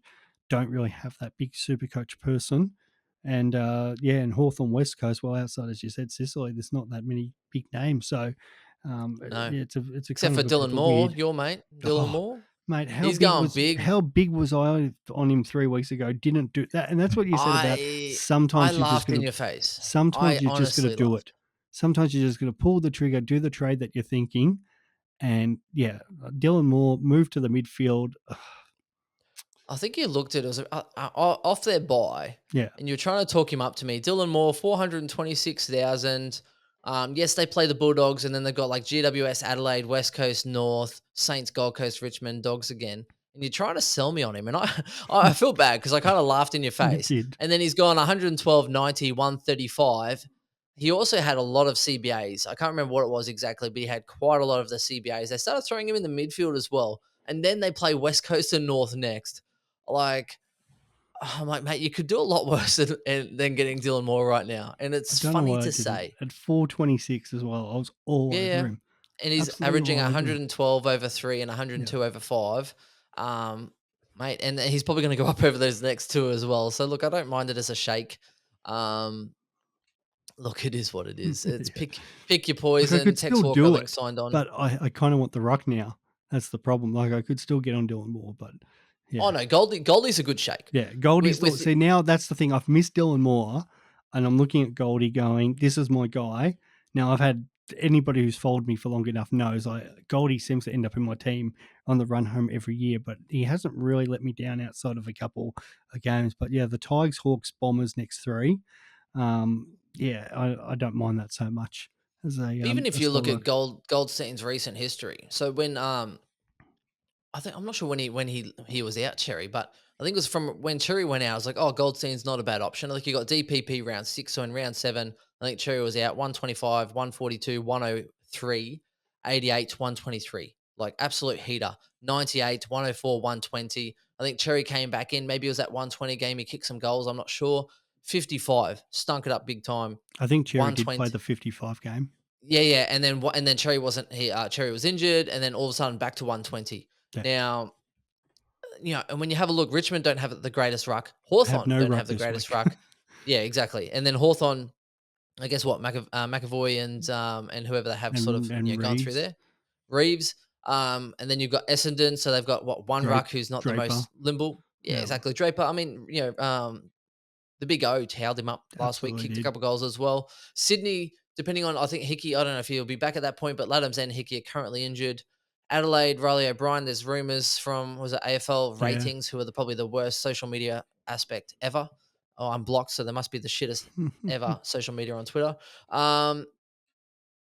don't really have that big super coach person. And yeah, and Hawthorn West Coast, well, outside, as you said, Sicily, there's not that many big names. So no. yeah, it's a Except kind for of a bit Dylan of a Moore, weird. your mate, Dylan Oh, Moore. Mate, He's going big. how big was I on him 3 weeks ago? Didn't do that, and that's what you said about I sometimes laughed in your face. I sometimes you're just gonna honestly do laughed. it. Sometimes you're just gonna pull the trigger, do the trade that you're thinking, and yeah, Dylan Moore moved to the midfield. I think you looked at it, off their buy, Yeah, and you're trying to talk him up to me. Dylan Moore, 426,000. Yes, they play the Bulldogs, and then they've got like GWS, Adelaide, West Coast, North, Saints, Gold Coast, Richmond, Dogs again. And you're trying to sell me on him, and I I feel bad because I kind of laughed in your you face. did. And then he's gone 112, 90, 135. He also had a lot of CBAs. I can't remember what it was exactly, but he had quite a lot of the CBAs. They started throwing him in the midfield as well, and then they play West Coast and North next. Like, I'm like, mate, you could do a lot worse than getting Dylan Moore right now. And I it's don't know funny why I to didn't. say. At 426 as well, I was all Yeah, over yeah. him. And he's Absolutely averaging all over him. 112 over 3 and Yeah. 102 over 5. Mate, and he's probably going to go up over those next two as well. So look, I don't mind it as a shake. Um, Look, it is what it is. It's Yeah. pick your Like, I poison. could Tex still Walker, I do think, it, signed on. but I kinda want the ruck now. That's the problem. Like, I could still get on Dylan Moore, but Oh yeah. no, Goldie's a good shake. Yeah, Goldie's the With see, now that's the thing. I've missed Dylan Moore, and I'm looking at Goldie going, "This is my guy." Now, I've had anybody who's followed me for long enough knows Goldie seems to end up in my team on the run home every year, but he hasn't really let me down outside of a couple of games. But yeah, the Tigers, Hawks, Bombers next three. Yeah, I don't mind that so much as even if a you slow look at ruck. Goldstein's recent history. So when I think I'm not sure when he was out, Cherry, but I think it was from when Cherry went out. I was like, oh, Goldstein's not a bad option. I think you got DPP round 6, so in round 7, I think Cherry was out 125, 142, 103, 88, 123. Like absolute heater. 98, 104, 120. I think Cherry came back in. Maybe it was that 120 game. He kicked some goals. I'm not sure. 55, stunk it up big time. I think Cherry did play 120. the 55 game. Yeah, yeah, and then Cherry wasn't he Cherry was injured, and then all of a sudden back to 120. Yeah, Now, and when you have a look, Richmond don't have the greatest ruck. I have Hawthorn no don't have ruck the this greatest week. ruck. Yeah, exactly. And then Hawthorn, I guess what McAvoy and whoever they have sort of and gone through Reeves, there, Reeves, and then you've got Essendon. So they've got what one ruck who's not the Draper. most limble. Yeah, Yeah, exactly. Draper. I mean, the big O held him up last week, absolutely kicked a did. couple goals as well. Sydney, depending on, I think Hickey, I don't know if he'll be back at that point, but Laddams and Hickey are currently injured. Adelaide, Riley O'Brien, there's rumors from, was it AFL Yeah. ratings, who are probably the worst social media aspect ever. Oh, I'm blocked, so they must be the shittest ever social media on Twitter. Um,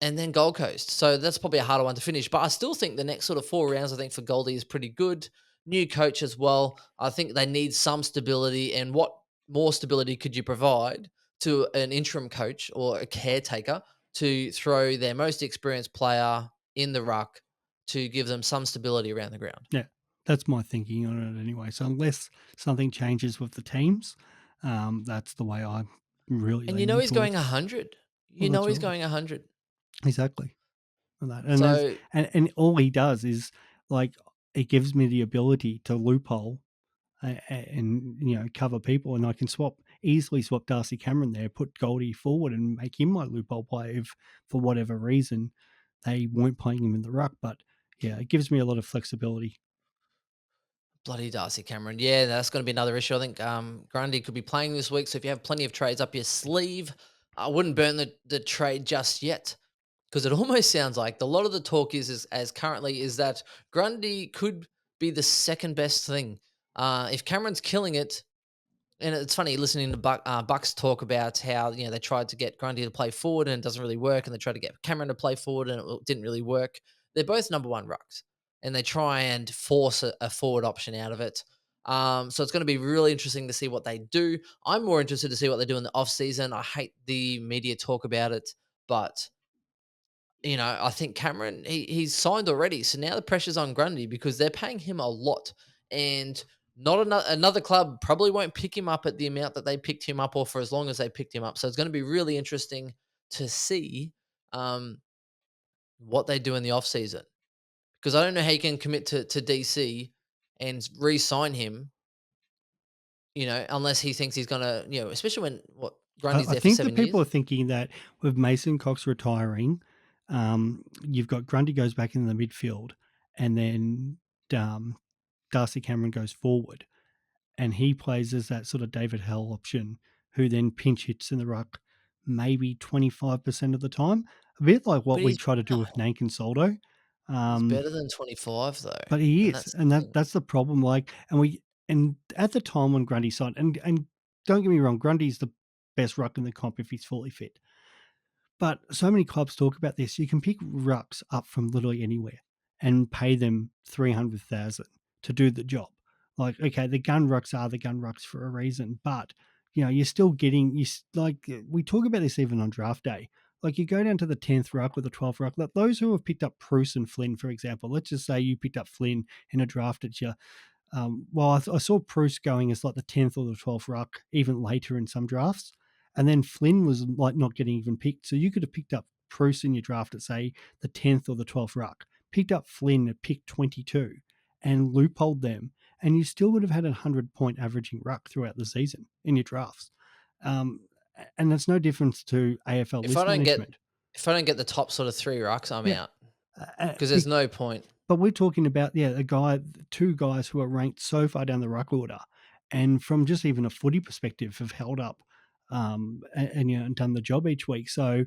and then Gold Coast. So that's probably a harder one to finish. But I still think the next sort of 4 rounds, I think for Goldie is pretty good. New coach as well. I think they need some stability. And what more stability could you provide to an interim coach or a caretaker to throw their most experienced player in the ruck to give them some stability around the ground? Yeah, that's my thinking on it anyway. So unless something changes with the teams, that's the way I'm really And you leaning know he's going towards. 100. Well, You know that's he's right. going 100. Exactly. And that, and there's So and all he does is like it gives me the ability to loophole and cover people, and I can easily swap Darcy Cameron there, put Goldie forward, and make him my loophole player if for whatever reason they weren't playing him in the ruck. But yeah, it gives me a lot of flexibility. bloody Darcy Cameron. Yeah, that's going to be another issue. I think Grundy could be playing this week. So if you have plenty of trades up your sleeve, I wouldn't burn the trade just yet because it almost sounds like a lot of the talk is as currently is that Grundy could be the second best thing. If Cameron's killing it, and it's funny listening to Bucks talk about how they tried to get Grundy to play forward and it doesn't really work, and they tried to get Cameron to play forward and it didn't really work. They're both number one rucks, and they try and force a forward option out of it. So it's going to be really interesting to see what they do. I'm more interested to see what they do in the off season. I hate the media talk about it, but I think Cameron he's signed already, so now the pressure's on Grundy because they're paying him a lot, and not another club probably won't pick him up at the amount that they picked him up or for as long as they picked him up. So it's going to be really interesting to see um, what they do in the off season because I don't know how you can commit to DC and re-sign him, unless he thinks he's gonna, especially when what Grundy's I there for think that 7 years. people are thinking that with Mason Cox retiring, you've got Grundy goes back in the midfield, and then Darcy Cameron goes forward and he plays as that sort of David Hell option who then pinch hits in the ruck maybe 25% of the time. A bit like what But we try to do with Nank and Soldo. he's Um, better than 25 though, but he and is, that's and the thing. that's the problem. Like, and at the time when Grundy signed, and don't get me wrong, Grundy's the best ruck in the comp if he's fully fit. But so many clubs talk about this. You can pick rucks up from literally anywhere and pay them 300,000 to do the job. Like, okay, the gun rucks are the gun rucks for a reason, but you're still getting we talk about this even on draft day. Like you go down to the 10th ruck or the 12th ruck. Like those who have picked up Bruce and Flynn, for example. Let's just say you picked up Flynn in a draft at your I saw Bruce going as like the 10th or the 12th ruck, even later in some drafts. And then Flynn was like not getting even picked. So you could have picked up Bruce in your draft at, say, the 10th or the 12th ruck, picked up Flynn at pick 22 and loopholed them. And you still would have had a 100-point averaging ruck throughout the season in your drafts. Um, and that's no difference to AFL If I list don't get management. if I don't get the top sort of 3 rucks, I'm Yeah. out because there's no point. But we're talking about, two guys who are ranked so far down the ruck order, and from just even a footy perspective, have held up, and done the job each week. So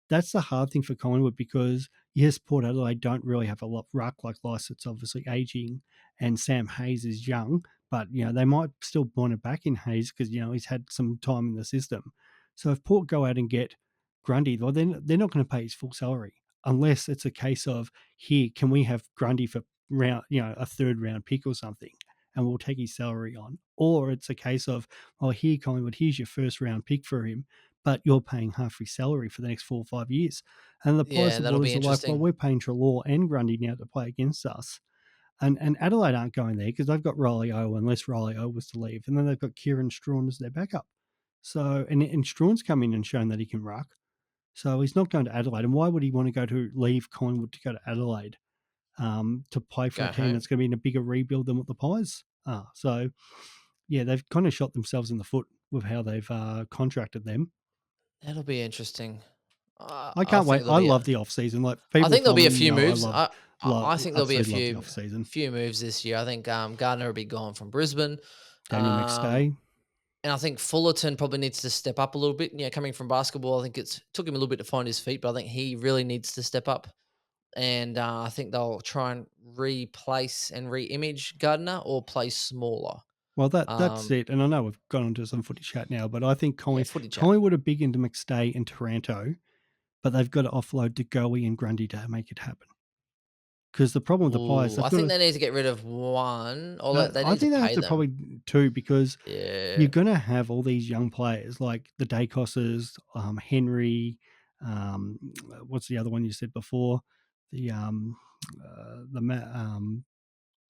that's the hard thing for Collingwood because yes, Port Adelaide don't really have a lot ruck. Like Lycett's obviously aging, and Sam Hayes is young, but they might still want it back in Hayes because he's had some time in the system. So if Port go out and get Grundy, well, then they're not going to pay his full salary unless it's a case of, here, can we have Grundy for a third round pick or something, and we'll take his salary on. Or it's a case of, oh, here, Collingwood, here's your first round pick for him, but you're paying half his salary for the next 4 or 5 years. And the Pies Yeah, that'll be supporters are like, well, interesting. we're paying Treloar and Grundy now to play against us. And Adelaide aren't going there because they've got Riley O unless Riley O was to leave. And then they've got Kieran Strawn as their backup. So, and Strawn's come in and shown that he can ruck. So he's not going to Adelaide. And why would he want to leave Collingwood to go to Adelaide to play for a Go team home. that's going to be in a bigger rebuild than what the Pies are? So, yeah, they've kind of shot themselves in the foot with how they've contracted them. That'll be interesting. I I can't wait. think there'll I be love a the off season. Like I people think there'll tell be a me, few I moves. love, I think there'll be a absolutely love the off season. few moves this year. I think Gardner will be gone from Brisbane. Daniel Um, McStay. and I think Fullerton probably needs to step up a little bit. Coming from basketball, I think it's took him a little bit to find his feet, but I think he really needs to step up. And I think they'll try and replace and re-image Gardner or play smaller. Well, that's Um, it. And I know we've gone on to some footy chat now, but I think yeah, footy chat. Collingwood are big into McStay and Taranto, but they've got to offload to Goey and Grundy to make it happen. Because the problem with the Pies, Ooh, they've I got think to. they need to get rid of one, or they I need to think they have pay to them. probably two because you're Yeah. going to have all these young players like the Dacoses, Henry. What's the other one you said before? The the You know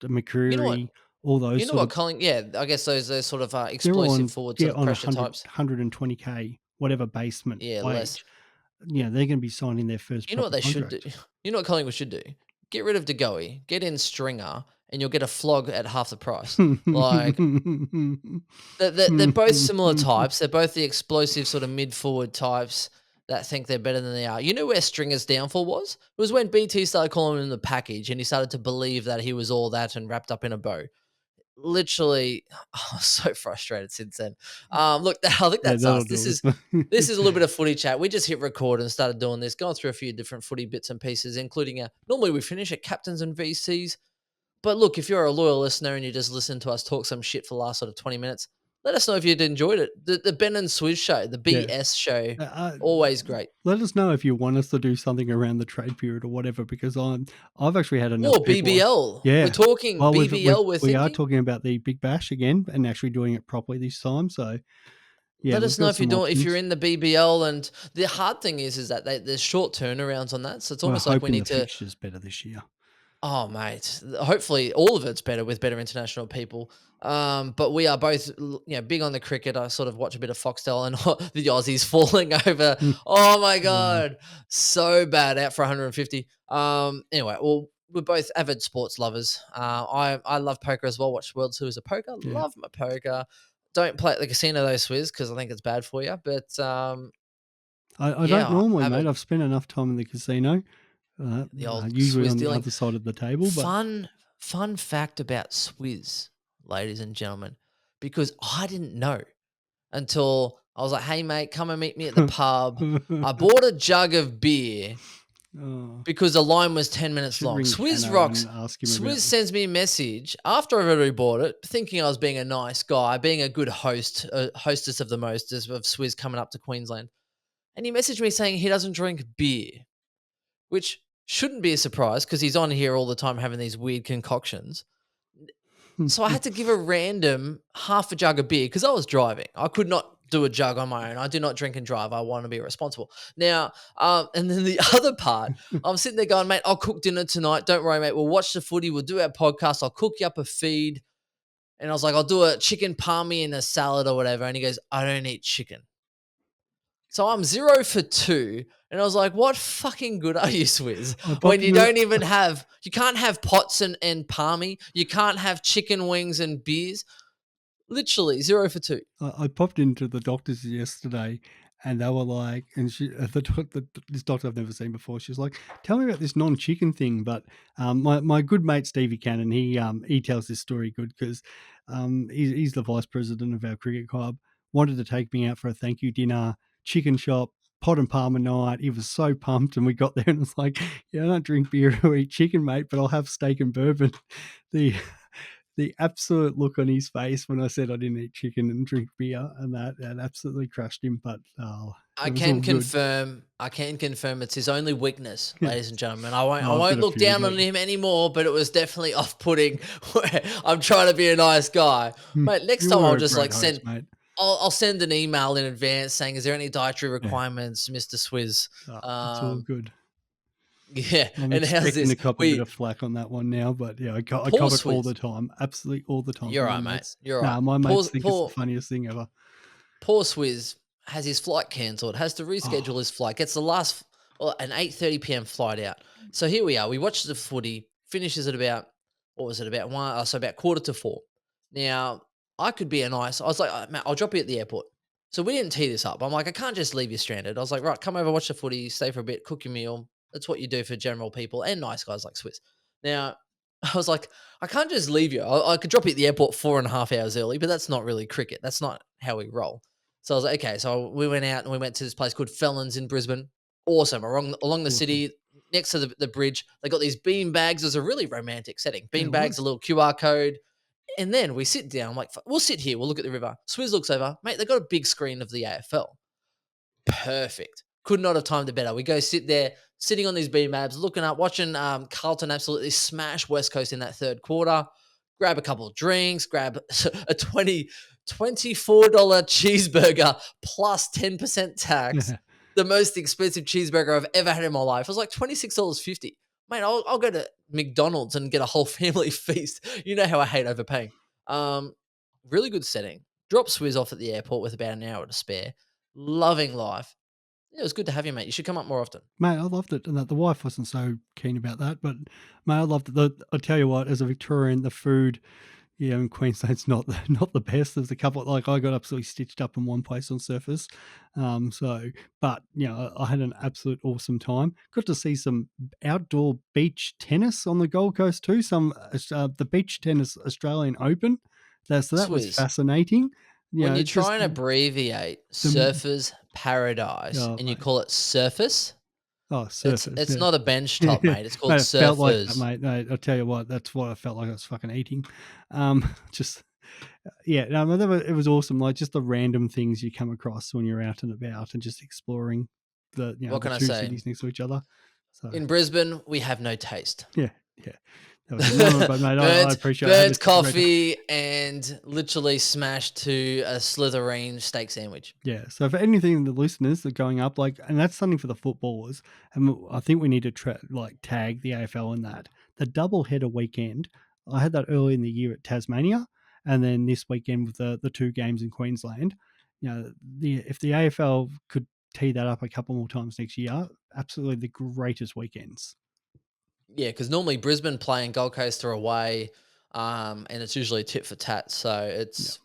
what? McCreary. All You those know sort what, of, Colin? Yeah, I guess those sort of they're explosive on forward yeah sort of on pressure types. 120k whatever basement Yeah, less. wage. They're going to be signing their first You know what proper they should do? contract. You know what Collingwood should do? Get rid of DeGoey, get in Stringer, and you'll get a flog at half the price. Like they're both similar types. They're both the explosive sort of mid forward types that think they're better than they are. You know where Stringer's downfall was? It was when BT started calling him the package, and he started to believe that he was all that and wrapped up in a bow. Literally, I'm so frustrated since then. Look, I think Yeah, that's that'll us. do This it. is a little bit of footy chat. We just hit record and started doing this, going through a few different footy bits and pieces, including normally we finish at captains and VCs. But look, if you're a loyal listener and you just listen to us talk some shit for the last sort of 20 minutes, let us know if you'd enjoyed it. The Ben and Swizz show, the Yeah. BS show, Uh, uh, always great. Let us know if you want us to do something around the trade period or whatever, because I've actually had enough Or people. BBL. We're Yeah. talking Well, BBL, we're we are thinking. talking about the Big Bash again and actually doing it properly this time. So yeah, Let we've us know got if you're some doing if you're options. in the BBL, and the hard thing is that there's short turnarounds on that. So it's We're almost like we hoping the need to. fixture's better this year. Oh, mate. Hopefully, all of it's better with better international people. But we are both, big on the cricket. I sort of watch a bit of Foxtel and the Aussies falling over. Oh my Wow. god, so bad, out for 150. Anyway, well, we're both avid sports lovers. I love poker as well. Watch World Series of Poker. Yeah. Love my poker. Don't play at the casino though, Swizz, because I think it's bad for you. But I don't yeah, normally, mate. avid. I've spent enough time in the casino, The old usually Swizz on the dealing. other side of the table, but Fun. Fun fact about Swizz, ladies and gentlemen, because I didn't know until I was like, "Hey, mate, come and meet me at the pub." I bought a jug of beer Oh, because the line was 10 minutes should long. ring Swizz Cano rocks. and ask him Swizz about. sends me a message after I've already bought it, thinking I was being a nice guy, being a good host, hostess of the most of Swizz coming up to Queensland. And he messaged me saying he doesn't drink beer, which shouldn't be a surprise because he's on here all the time having these weird concoctions. So I had to give a random half a jug of beer because I was driving. I could not do a jug on my own. I do not drink and drive. I want to be responsible. Now, and then the other part, I'm sitting there going, mate, I'll cook dinner tonight. Don't worry, mate. We'll watch the footy. We'll do our podcast. I'll cook you up a feed. And I was like, I'll do a chicken palmy and a salad or whatever. And he goes, I don't eat chicken. So I'm 0 for 2. And I was like, what fucking good are you, Swizz? I When popped you into don't even have, you can't have pots and palmy. You can't have chicken wings and beers. Literally 0 for 2. I popped into the doctor's yesterday, and they were like, and she, this doctor I've never seen before. She was like, "Tell me about this non-chicken thing." But my good mate Stevie Cannon, he tells this story good because he's the vice president of our cricket club. Wanted to take me out for a thank you dinner, chicken shop, pot and palmer night. He was so pumped, and we got there and was like, "Yeah, I don't drink beer or eat chicken, mate, but I'll have steak and bourbon." The the absolute look on his face when I said I didn't eat chicken and drink beer, and that absolutely crushed him. But I it was all can good. confirm. I can confirm it's his only weakness, Yeah. ladies and gentlemen. I won't. I I've got won't a look few, down but on him anymore. But it was definitely off-putting. Where I'm trying to be a nice guy, mate. Next you time I'll were a just great like host, send. mate. I'll send an email in advance saying, "Is there any dietary Yeah, requirements, Mister Swizz?" it's all good. Yeah. I'm And how's expecting this? to cop a bit of flack on that one now, but yeah, I Poor cop it all Swizz. the time, absolutely all the time You're from my right, mate. mates. You're right. Nah, my Poor mates think it's the poor funniest thing ever. Poor Swizz has his flight cancelled, has to Oh, reschedule his flight, gets the last, well, an 8:30 p.m. flight out. So here we are. We watch the footy, finishes at about, what was it, about one, so about quarter to 4. Now, I could be a nice, I was like, Matt, I'll drop you at the airport. So we didn't tee this up. I'm like, I can't just leave you stranded. I was like, right, come over, watch the footy, stay for a bit, cook your meal. That's what you do for general people and nice guys like Swizz. Now, I was like, I can't just leave you. I could drop you at the airport 4.5 hours early, but that's not really cricket. That's not how we roll. So I was like, okay. So we went out and we went to this place called Felons in Brisbane. Awesome. Along the awesome. city, next to the bridge, they got these bean bags. It was a really romantic setting. Yeah, Bean it bags, a was. little QR code. And then we sit down. I'm like, we'll sit here. We'll look at the river. Swizz looks over. Mate, they got a big screen of the AFL. Perfect. Could not have timed it better. We go sit there, sitting on these beanbags, looking up, watching Carlton absolutely smash West Coast in that third quarter. Grab a couple of drinks, grab a $24 cheeseburger plus 10% tax. Yeah. The most expensive cheeseburger I've ever had in my life. It was like $26.50. Mate, I'll go to McDonald's and get a whole family feast. You know how I hate overpaying. Um, Really good setting. Drop Swizz off at the airport with about an hour to spare. Loving life. Yeah, it was good to have you, mate. You should come up more often. Mate, I loved it, and that the wife wasn't so keen about that. But mate, I loved it. I tell you what, as a Victorian, the food, yeah, in Queensland's not not the best. There's a couple like I got absolutely stitched up in one place on surface. So, but I had an absolute awesome time. Got to see some outdoor beach tennis on the Gold Coast too. Some the beach tennis Australian Open. So that was Swizz, fascinating. when you Just try and abbreviate the Surfer's Paradise oh and you mate, call it Surface, oh it's surface, it's yeah. not a bench top, Yeah, mate. It's called mate, it felt like that, Surfers. mate. No, I'll tell you what, that's what I felt like I was fucking eating. Just yeah, no, it was awesome. Like just the random things you come across when you're out and about and just exploring What the can I two say? cities next to each other. So In Brisbane, we have no taste. yeah, yeah, that was it. No, but mate, I burnt appreciate it. I had burnt such a great time. coffee and literally smashed to a Slytherin steak sandwich. Yeah. So for anything the listeners that are going up, like, and that's something for the footballers, and I think we need to tag the AFL in that. The double header weekend, I had that early in the year at Tasmania, and then this weekend with the two games in Queensland. If the AFL could tee that up a couple more times next year, absolutely the greatest weekends. Yeah, because normally Brisbane playing Gold Coast are away, and it's usually tit for tat. So Yeah. it's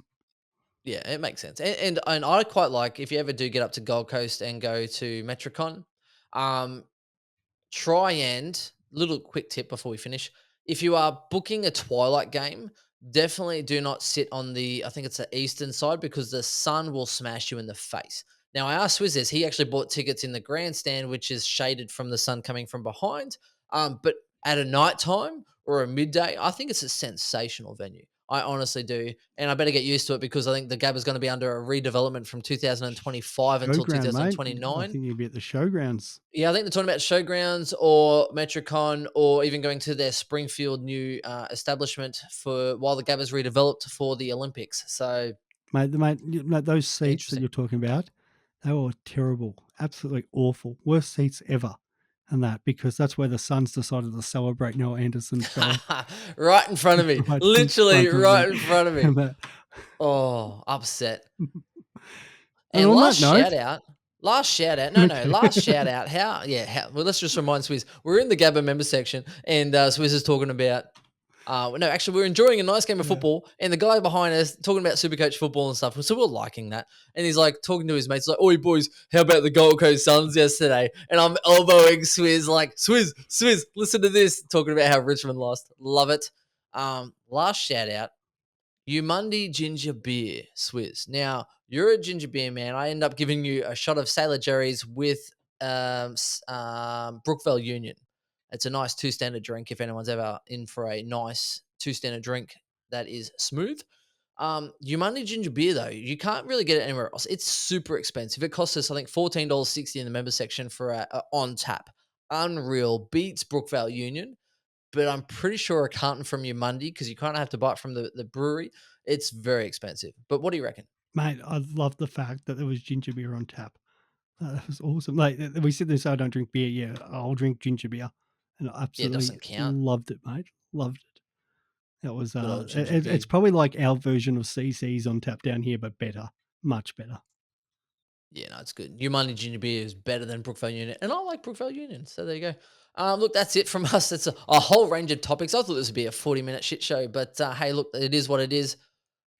yeah, it makes sense. And I quite like if you ever do get up to Gold Coast and go to Metricon, um, try and little quick tip before we finish. if you are booking a twilight game, definitely do not sit on I think it's the eastern side because the sun will smash you in the face. Now, I asked Swizz this, he actually bought tickets in the grandstand, which is shaded from the sun coming from behind. But at a nighttime or a midday, I think it's a sensational venue. I honestly do. And I better get used to it because I think the Gabba's going to be under a redevelopment from 2025 until Showground, mate. I 2029. think you'd be at the showgrounds. Yeah, I think they're talking about showgrounds or Metricon or even going to their Springfield new establishment for while the Gabba's redeveloped for the Olympics. So Mate, those seats that interesting. you're talking about, they were terrible, absolutely awful, worst seats ever, and that because that's where the Suns decided to celebrate Noah Anderson's goal, Right in front of me, right in literally front of me, right in front of me. and that. Oh, upset. And And on that note, last shout out, no, no, okay, last shout out. Well, let's just remind Swizz, we're in the Gabba member section, and Swizz is talking about, no, actually, we're enjoying a nice game of yeah, football, and the guy behind us talking about Supercoach football and stuff. So we're liking that, and he's like talking to his mates, like, "Oi, boys, how about the Gold Coast Suns yesterday?" And I'm elbowing Swizz, like, Swizz, listen to this, talking about how Richmond lost. Love it. Last shout out. Umundi ginger beer, Swizz. Now, you're a ginger beer man. I end up giving you a shot of Sailor Jerry's with Brookvale Union. It's a nice two standard drink if anyone's ever in for a nice two standard drink that is smooth. Umundi ginger beer, though, you can't really get it anywhere else. It's super expensive. It costs us, I think, $14.60 in the member section for a on tap. Unreal. Beats Brookvale Union, but I'm pretty sure a carton from your Mundy because you kind of have to buy it from the brewery. It's very expensive. But what do you reckon? mate, I love the fact that there was ginger beer on tap. That was awesome. Like we sit there and say, "I don't drink beer." Yeah, I'll drink ginger beer, and I Yeah, it absolutely doesn't count. loved it, mate. Loved it. That was Good old ginger it's beer. probably like our version of CC's on tap down here, but better, much better. Yeah, no, it's good. Your Mundy ginger beer is better than Brookvale Union, and I like Brookvale Union. So there you go. Look, that's it from us. It's a whole range of topics. I thought this would be a 40-minute shit show, but hey, look, it is what it is.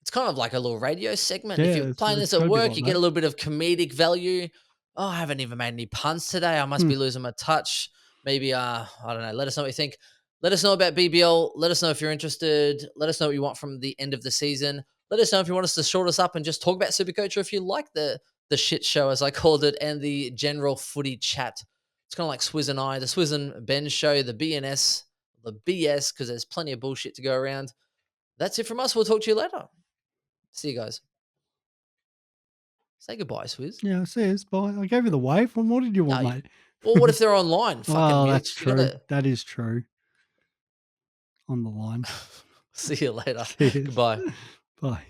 It's kind of like a little radio segment. If you're Yeah, playing it's this at got to be work, like you get a that. little bit of comedic value. Oh, I haven't even made any puns today. I must Hmm. be losing my touch. Maybe I don't know. Let us know what you think. Let us know about BBL. Let us know if you're interested. Let us know what you want from the end of the season. Let us know if you want us to short us up and just talk about Supercoach, or if you like the shit show, as I called it, and the general footy chat. It's kind of like Swizz and I, the Swizz and Ben show, the BNS, the BS, because there's plenty of bullshit to go around. That's it from us. We'll talk to you later. See you guys. Say goodbye, Swizz. Yeah, it says, bye. I gave you the wave. What more did you No, want, mate? well, what if they're online? Fucking Oh, that's mutes. You true. gotta That is true. On the line. see you later. Cheers. Goodbye. Bye.